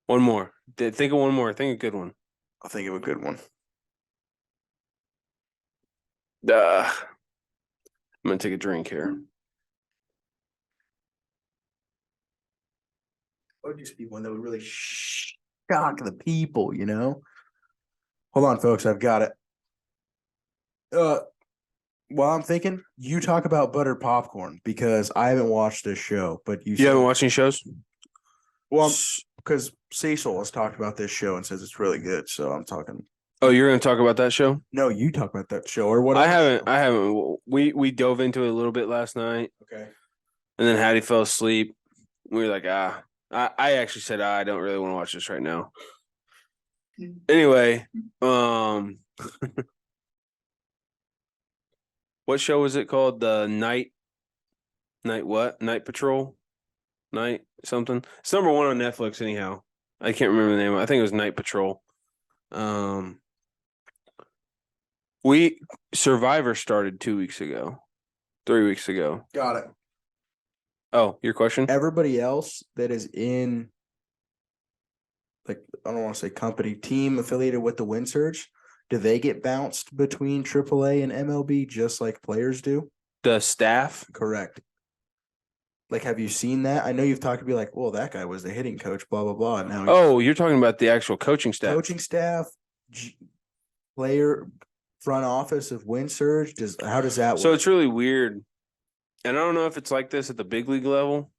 One more. Think of one more. Think of a good one. I'll think of a good one. I'm gonna take a drink here. What would just be one that would really shock the people, you know? Hold on, folks. I've got it. While I'm thinking, you talk about buttered popcorn because I haven't watched this show, but You haven't watched any shows? Well, because Cecil has talked about this show and says it's really good, so I'm talking. Oh, you're gonna talk about that show? No, you talk about that show or what? I haven't. We dove into it a little bit last night, Okay. and then Hattie fell asleep. We were like, I actually said I don't really want to watch this right now. Anyway, what show was it called? The Night Patrol? Night something. It's number 1 on Netflix anyhow. I can't remember the name. I think it was Night Patrol. Survivor started 2 weeks ago. 3 weeks ago. Got it. Oh, your question? Everybody else that is in, like, I don't want to say company, team affiliated with the Windsurge, do they get bounced between AAA and MLB just like players do? The staff? Correct. Like, have you seen that? I know you've talked to be like, well, that guy was the hitting coach, blah, blah, blah. Now, Oh, you're talking about the actual coaching staff. coaching staff, player, front office of Windsurge. How does that work? So it's really weird. And I don't know if it's like this at the big league level,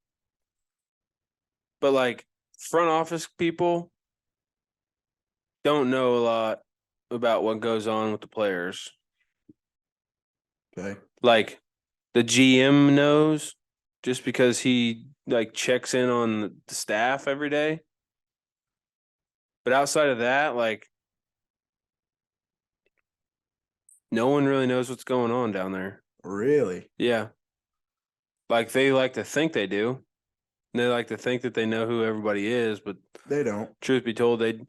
but like front office people don't know a lot about what goes on with the players. Okay. Like the GM knows just because he like checks in on the staff every day. But outside of that, like No one really knows what's going on down there. Really? Yeah. Like they like to think they do. They like to think that they know who everybody is, but They don't. truth be told, and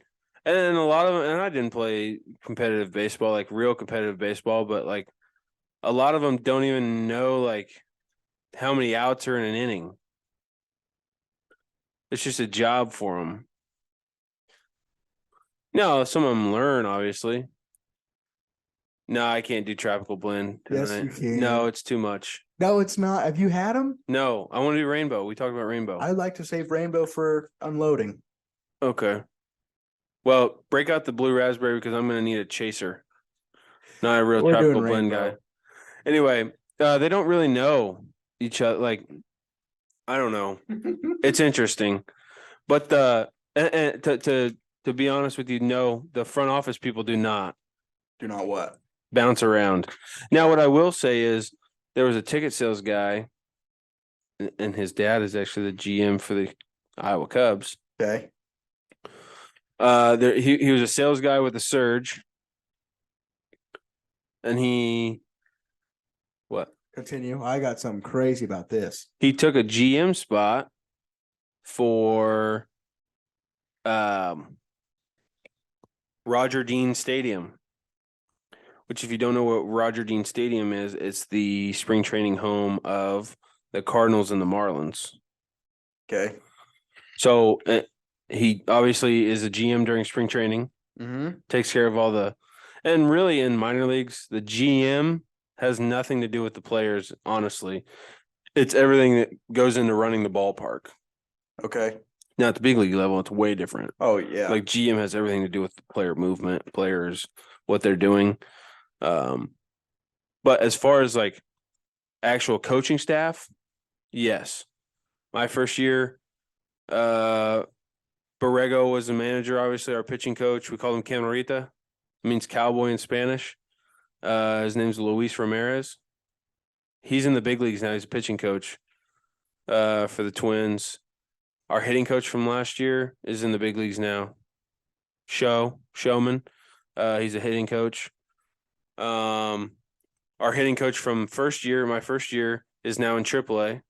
a lot of them, and I didn't play competitive baseball, like real competitive baseball, but like a lot of them don't even know like how many outs are in an inning. It's just a job for them. No, some of them learn, obviously. No, I can't do tropical blend Yes, tonight. you can. No, it's too much. No, it's not. Have you had them? No, I want to do rainbow. We talked about rainbow. I'd like to save rainbow for unloading. Okay. Well, break out the blue raspberry because I'm going to need a chaser, not a real We're tropical doing blend rainbow. guy. Anyway, they don't really know each other. Like, I don't know. It's interesting, but and to be honest with you, no, the front office people do not Do not what? bounce around. Now, what I will say is there was a ticket sales guy, and his dad is actually the GM for the Iowa Cubs. Okay. He was a sales guy with the Surge, and what? Continue. I got something crazy about this. He took a GM spot for Roger Dean Stadium, which if you don't know what Roger Dean Stadium is, it's the spring training home of the Cardinals and the Marlins. Okay. So he obviously is a GM during spring training, Mm-hmm. takes care of all and really in minor leagues, the GM has nothing to do with the players, honestly. It's everything that goes into running the ballpark. Okay. Now at the big league level, it's way different. Oh yeah. Like GM has everything to do with player movement, players, what they're doing. But as far as like actual coaching staff, yes. My first year, Borrego was the manager, obviously our pitching coach. We called him Camarita. It means cowboy in Spanish. His name's Luis Ramirez. He's in the big leagues now. He's a pitching coach for the Twins. Our hitting coach from last year is in the big leagues now. Showman. He's a hitting coach. Our hitting coach from my first year, is now in AAA.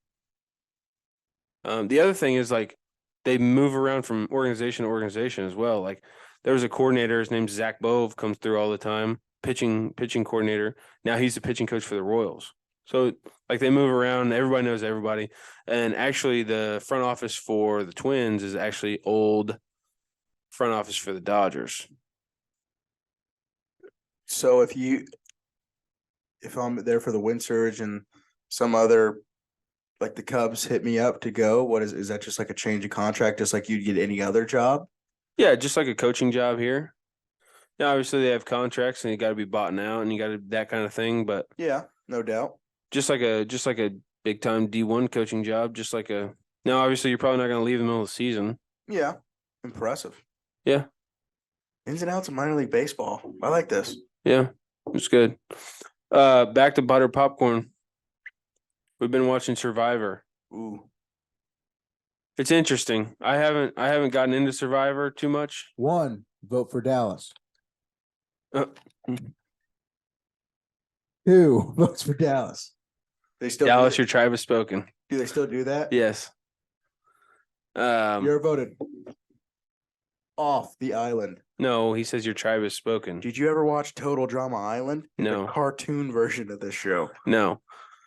The other thing is like they move around from organization to organization as well. Like there was a coordinator, his name's Zach Bove, comes through all the time, pitching coordinator. Now he's the pitching coach for the Royals. So like they move around, everybody knows everybody. And actually the front office for the Twins is actually old front office for the Dodgers. So if I'm there for the wind surge and some other like the Cubs hit me up to go, what is that just like a change of contract, just like you'd get any other job? Yeah, just like a coaching job here. Now, obviously they have contracts and you got to be bought out and you got to that kind of thing, but Yeah, no doubt. just like a big time D1 coaching job, now obviously you're probably not going to leave in the middle of the season. Yeah. Impressive. Yeah. Ins and outs of minor league baseball. I like this. Yeah. It's good. Back to butter popcorn. We've been watching Survivor. Ooh. It's interesting. I haven't gotten into Survivor too much. 1, vote for Dallas. Uh, 2, votes for Dallas. They still Dallas, do, your tribe has spoken. do they still do that? Yes. You're voted off the island. No, he says your tribe has spoken. Did you ever watch Total Drama Island? No. The cartoon version of this show. No.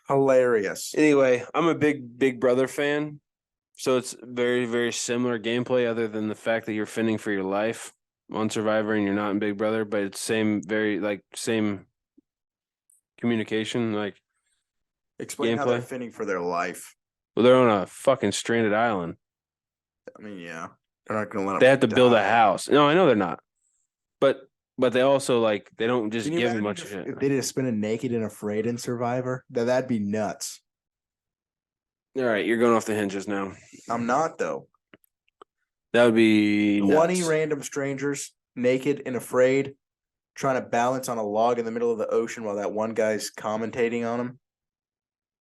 Hilarious. Anyway, I'm a Big Brother fan, so it's very, very similar gameplay, other than the fact that you're fending for your life on Survivor and you're not in Big Brother, but it's same communication. Like, Explain how they're gameplay. fending for their life. well, they're on a fucking stranded island. I mean, yeah. They're not gonna let them. They have to build a die. house. No, I know they're not, but they also like they don't just Can you give a imagine bunch of if, shit. if they did a spin a naked and afraid in Survivor? That'd be nuts. All right, you're going off the hinges now. I'm not though. That would be 20 nuts. random strangers, naked and afraid, trying to balance on a log in the middle of the ocean while that one guy's commentating on him.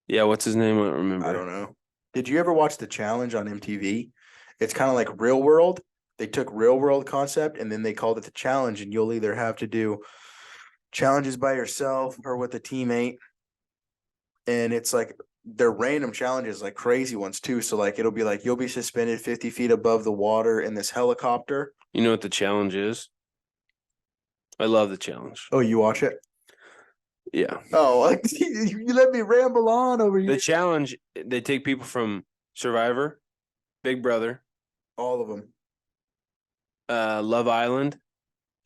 Yeah, what's his name? I don't remember. I don't know. Did you ever watch The Challenge on MTV? It's kind of like Real World. They took Real World concept and then they called it The Challenge, and you'll either have to do challenges by yourself or with a teammate. And it's like they're random challenges, like crazy ones too. So like it'll be like you'll be suspended 50 feet above the water in this helicopter. You know what the challenge is? I love the challenge. Oh, you watch it? Yeah. Oh, like you let me ramble on over The here. challenge, they take people from Survivor, Big Brother, All of them. Love Island,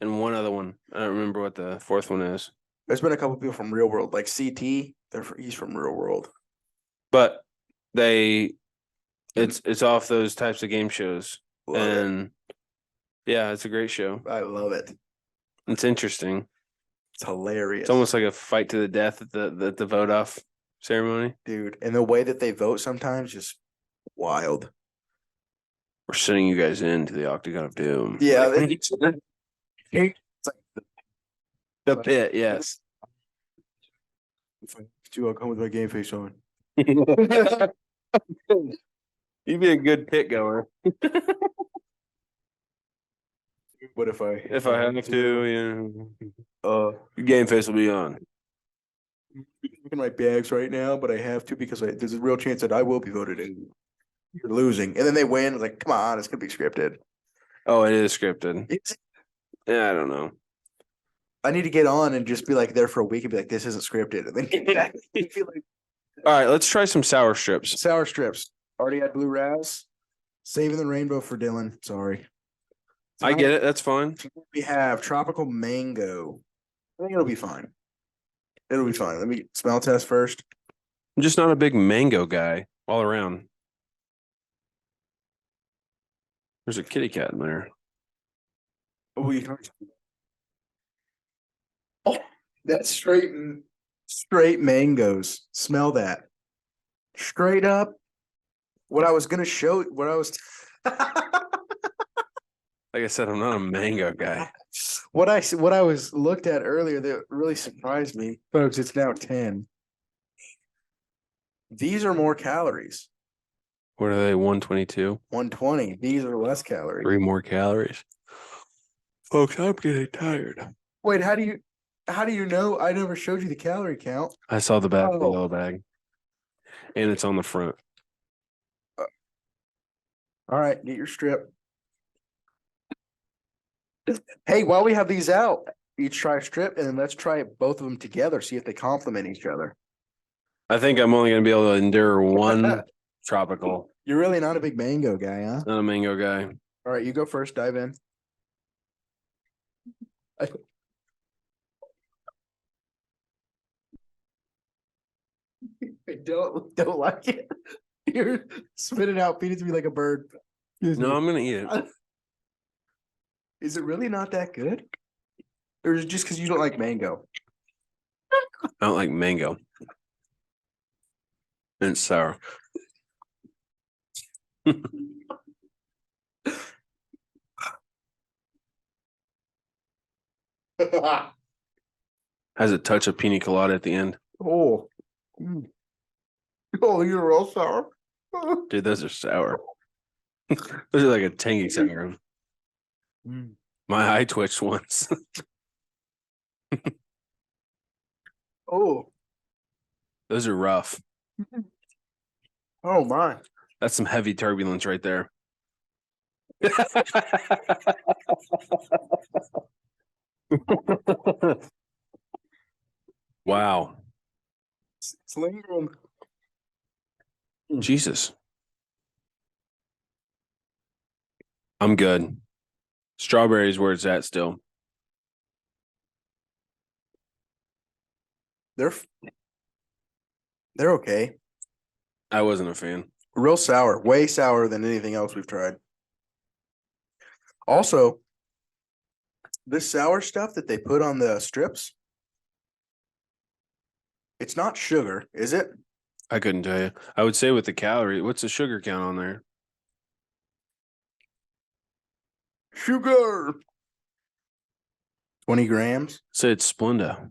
and one other one. I don't remember what the fourth one is. There's been a couple people from Real World, like CT. He's from Real World. But it's off those types of game shows. Love it. And yeah, it's a great show. I love it. It's interesting. It's hilarious. It's almost like a fight to the death at the vote off ceremony. dude. And the way that they vote sometimes just wild. We're sending you guys into the Octagon of Doom. Yeah, It's like the pit, yes. I'll come with my game face on. You'd be a good pit goer. What if I If I have to, uh your game face will be on. look at my bags right now, but I have to because there's a real chance that I will be voted in. You're losing. And then they win. It's like, come on, it's gonna be scripted. Oh, it is scripted. It's, Yeah, I don't know. I need to get on and just be like there for a week and be like, this isn't scripted. And then get back and feel like All right, let's try some sour strips. sour strips. Already had blue raz. Saving the rainbow for Dylan. Sorry. I get it. That's fine. We have tropical mango. I think it'll be fine. It'll be fine. Let me smell test first. I'm just not a big mango guy all around. There's a kitty cat in there. Oh, oh, that's straight mangoes. Smell that. Straight up. What I was gonna show. What I was. Like I said, I'm not a mango guy. What I was looked at earlier that really surprised me, folks. It's now 10. These are more calories. What are they? 122? 120. These are less calories. 3 more calories. Folks, I'm getting tired. Wait, how do you know? I never showed you the calorie count. I saw the back of the Oh. yellow bag. And it's on the front. All right, get your strip. Hey, while we have these out, each try a strip and then let's try both of them together, see if they complement each other. I think I'm only going to be able to endure one tropical. You're really not a big mango guy, huh? Not a mango guy. All right, you go first, dive in. I don't like it. You're spitting out, feed it to me like a bird. No, I'm going to eat it. Is it really not that good? Or is it just because you don't like mango? I don't like mango. And it's sour. Has a touch of pina colada at the end. Oh. Mm. Oh, you're real sour. Dude, those are sour. Those are like a tangy sour. Mm. My eye twitched once. Oh. Those are rough. Oh my. That's some heavy turbulence right there. Wow. It's lingering. Jesus. I'm good. Strawberries where it's at still. They're okay. I wasn't a fan. Real sour, way sour than anything else we've tried. Also, this sour stuff that they put on the strips, it's not sugar, is it? I couldn't tell you. I would say with the calorie, what's the sugar count on there? Sugar. 20 grams. Say it's Splenda.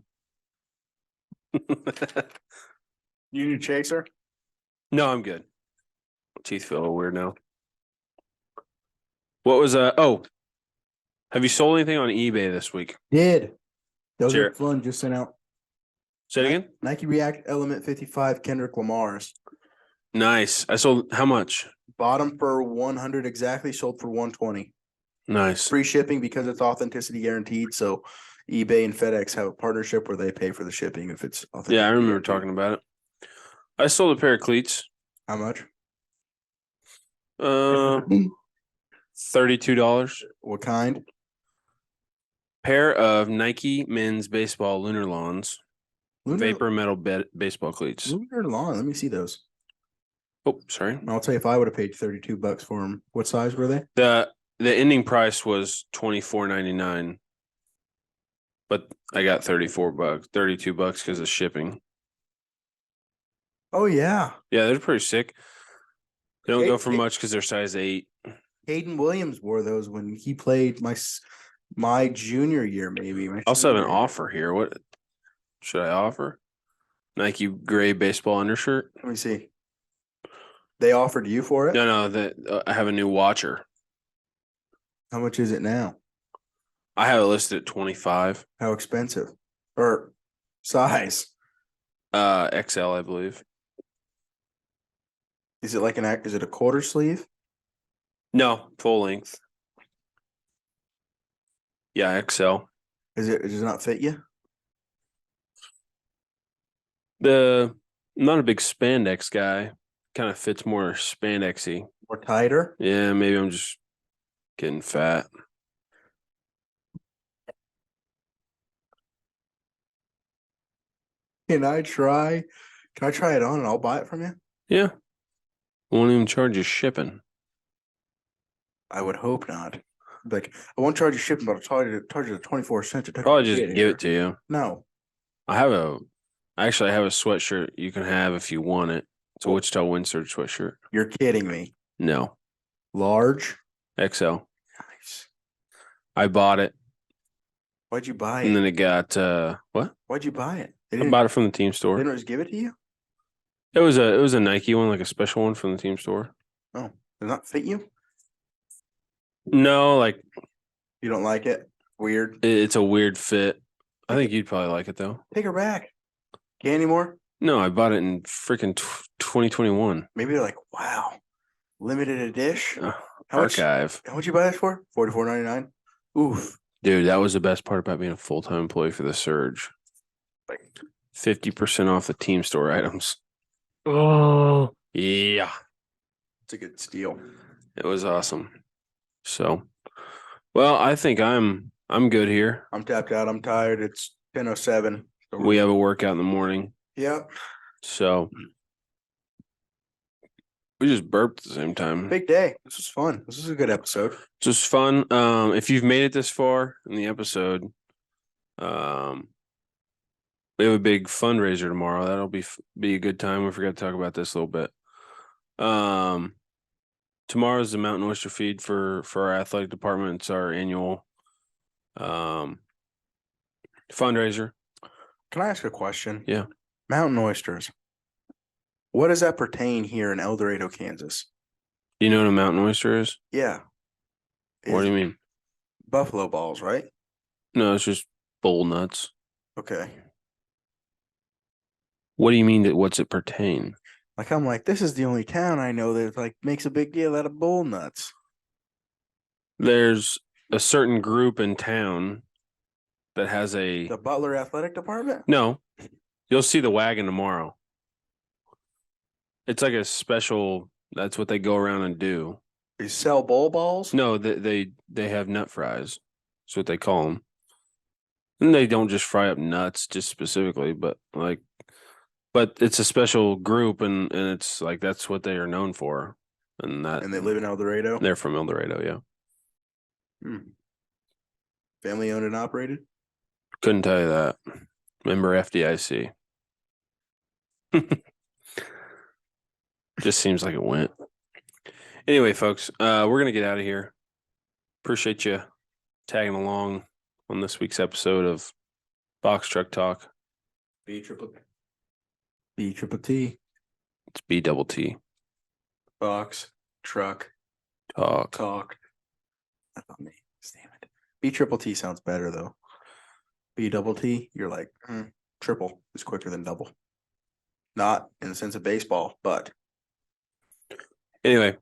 You need a chaser? No, I'm good. Teeth feel a little weird now. What was oh, have you sold anything on eBay this week? Did. Those Sure. are fun. Just sent out Say it again. Nike React Element 55 Kendrick Lamar's. Nice. I sold how much? Bottom for 100 exactly, sold for 120. Nice. Free shipping because it's authenticity guaranteed. So eBay and FedEx have a partnership where they pay for the shipping if it's authentic. Yeah, I remember talking about it. I sold a pair of cleats. How much? $32. What kind? Pair of Nike men's baseball lunar lawns. Vapor metal baseball cleats. Lunar Lawn. Let me see those. Oh, sorry. I'll tell you if I would have paid $32 for them. What size were they? The ending price was $24.99, but I got $32 because of shipping. Oh yeah. Yeah, they're pretty sick. They don't Hey, go for hey. much because they're size 8. Hayden Williams wore those when he played my junior year, maybe. I also have an offer here. What should I offer? Nike gray baseball undershirt. Let me see. They offered you for it? No, I have a new watcher. How much is it now? I have it listed at 25. How expensive? Or size? XL, I believe. Is it is it a quarter sleeve? No, full length. Yeah, XL. Does it not fit you? I'm not a big spandex guy. Kind of fits more spandexy. Or tighter? Yeah, maybe I'm just getting fat. Can I try it on and I'll buy it from you? Yeah. Won't even charge you shipping. I would hope not. Like, I won't charge you shipping, but I'll charge you the 24 cents. to Probably get just here. give it to you. No. I actually have a sweatshirt you can have if you want it. It's a Wichita Windsurge sweatshirt. You're kidding me. No. Large? XL. Nice. I bought it. Why'd you buy And it? then it got what? Why'd you buy it? I bought it from the team They store. didn't just give it to you? It was a Nike one, like a special one from the team store. Oh, does not fit you? No, like You don't like it? Weird. it's a weird fit. I think you'd probably like it though. Take her back. Can't anymore? No, I bought it in freaking 2021. Maybe they're like, wow, limited edition. Uh, How much? Archive. How much you buy this for? $44.99. Oof. Dude, that was the best part about being a full-time employee for the Surge. Like 50% off the team store items. Oh, yeah. it's a good steal. It was awesome. So, well, I think I'm good here. I'm tapped out. I'm tired. It's 10:07. So We have a workout in the morning. Yep. So we just burped at the same time. Big day. This was fun. This was a good episode. Just fun. If you've made it this far in the episode, we have a big fundraiser tomorrow. That'll be a good time. We forgot to talk about this a little bit. Tomorrow's the Mountain Oyster Feed for our athletic department. It's our annual fundraiser. Can I ask a question? Yeah. Mountain oysters. What does that pertain here in El Dorado, Kansas? Do you know what a mountain oyster is? Yeah. What do you mean? Buffalo balls, right? No, it's just bull nuts. Okay. What do you mean that what's it pertain? Like I'm like, this is the only town I know that like makes a big deal out of bull nuts. There's a certain group in town that has a The Butler Athletic Department? no. You'll see the wagon tomorrow. It's like a special. That's what they go around and do. They sell bull balls? No, they have nut fries. That's what they call them. And they don't just fry up nuts, just specifically, but it's a special group, and it's like that's what they are known for, and And they live in El Dorado? they're from El Dorado. Yeah, Family owned and operated? couldn't tell you that. Member FDIC. Just seems like it went. Anyway, folks, we're gonna get out of here. Appreciate you tagging along on this week's episode of Box Truck Talk. B triple T. It's B double T Box. Truck. Talk. Talk. That's not me. Damn it. B triple T sounds better though. double T, you're like, triple is quicker than double. Not in the sense of baseball, but Anyway,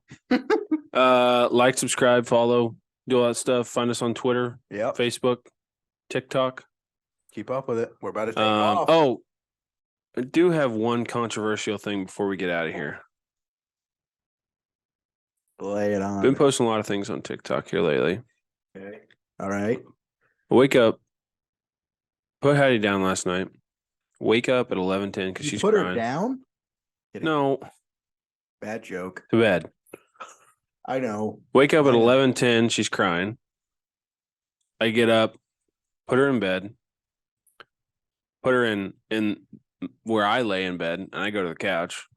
like, subscribe, follow, do all that stuff. Find us on Twitter, yep, Facebook, TikTok. keep up with it. We're about to take off. Oh, I do have one controversial thing before we get out of here. Lay it on. Been posting a lot of things on TikTok here lately. Okay. All right. Wake up. Put Hattie down last night. Wake up at 11:10 because You she's put her crying. down? Kidding. No, Bad joke. to bed. I know. Wake up at I know. 11:10. She's crying. I get up, put her in bed, put her in where I lay in bed, and I go to the couch.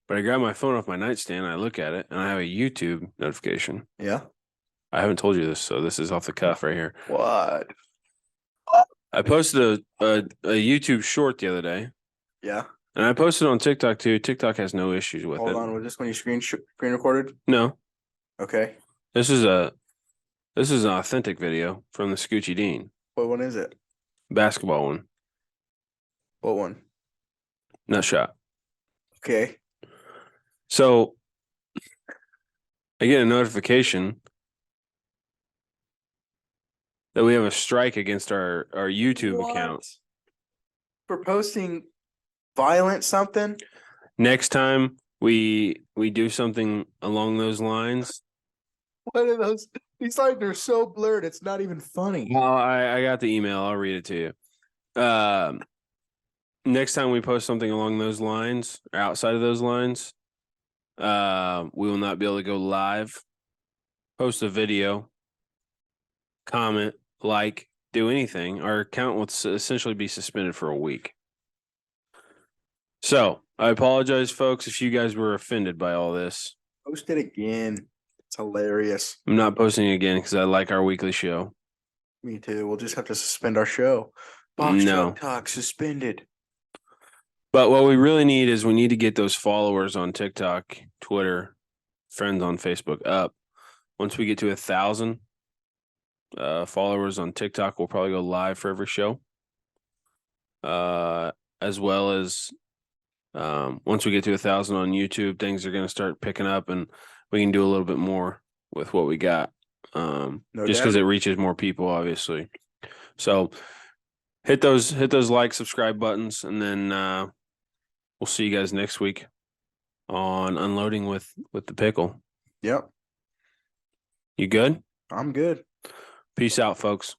But I grab my phone off my nightstand, and I look at it, and I have a YouTube notification. Yeah. I haven't told you this, so this is off the cuff right here. What? I posted a YouTube short the other day, Yeah. and I posted on TikTok too. TikTok has no issues with Hold it. on. Was this when you screen recorded? No, Okay. this is an authentic video from the Scoochie Dean What one is it? basketball one. What one? Nut shot. Okay. So I get a notification that we have a strike against our YouTube What? account. For posting violent something? Next time we do something along those lines. What are those? These lines are so blurred. It's not even funny. Well, I got the email. I'll read it to you. Next time we post something along those lines or outside of those lines, we will not be able to go live, post a video, comment, like, do anything. Our account will essentially be suspended for a week. So I apologize, folks, if you guys were offended by all this. Post it again. It's hilarious. I'm not posting again because I like our weekly show. Me too. We'll just have to suspend our show. Box No. truck talk suspended. But what we really need is we need to get those followers on TikTok, Twitter, friends on Facebook up. Once we get to 1,000 followers on TikTok, we'll probably go live for every show. As well as once we get to 1,000 on YouTube, things are going to start picking up, and we can do a little bit more with what we got. No Just because doubt. it reaches more people, obviously. So hit those like, subscribe buttons, and then we'll see you guys next week on Unloading with the Pickle. Yep. You good? I'm good. Peace out, folks.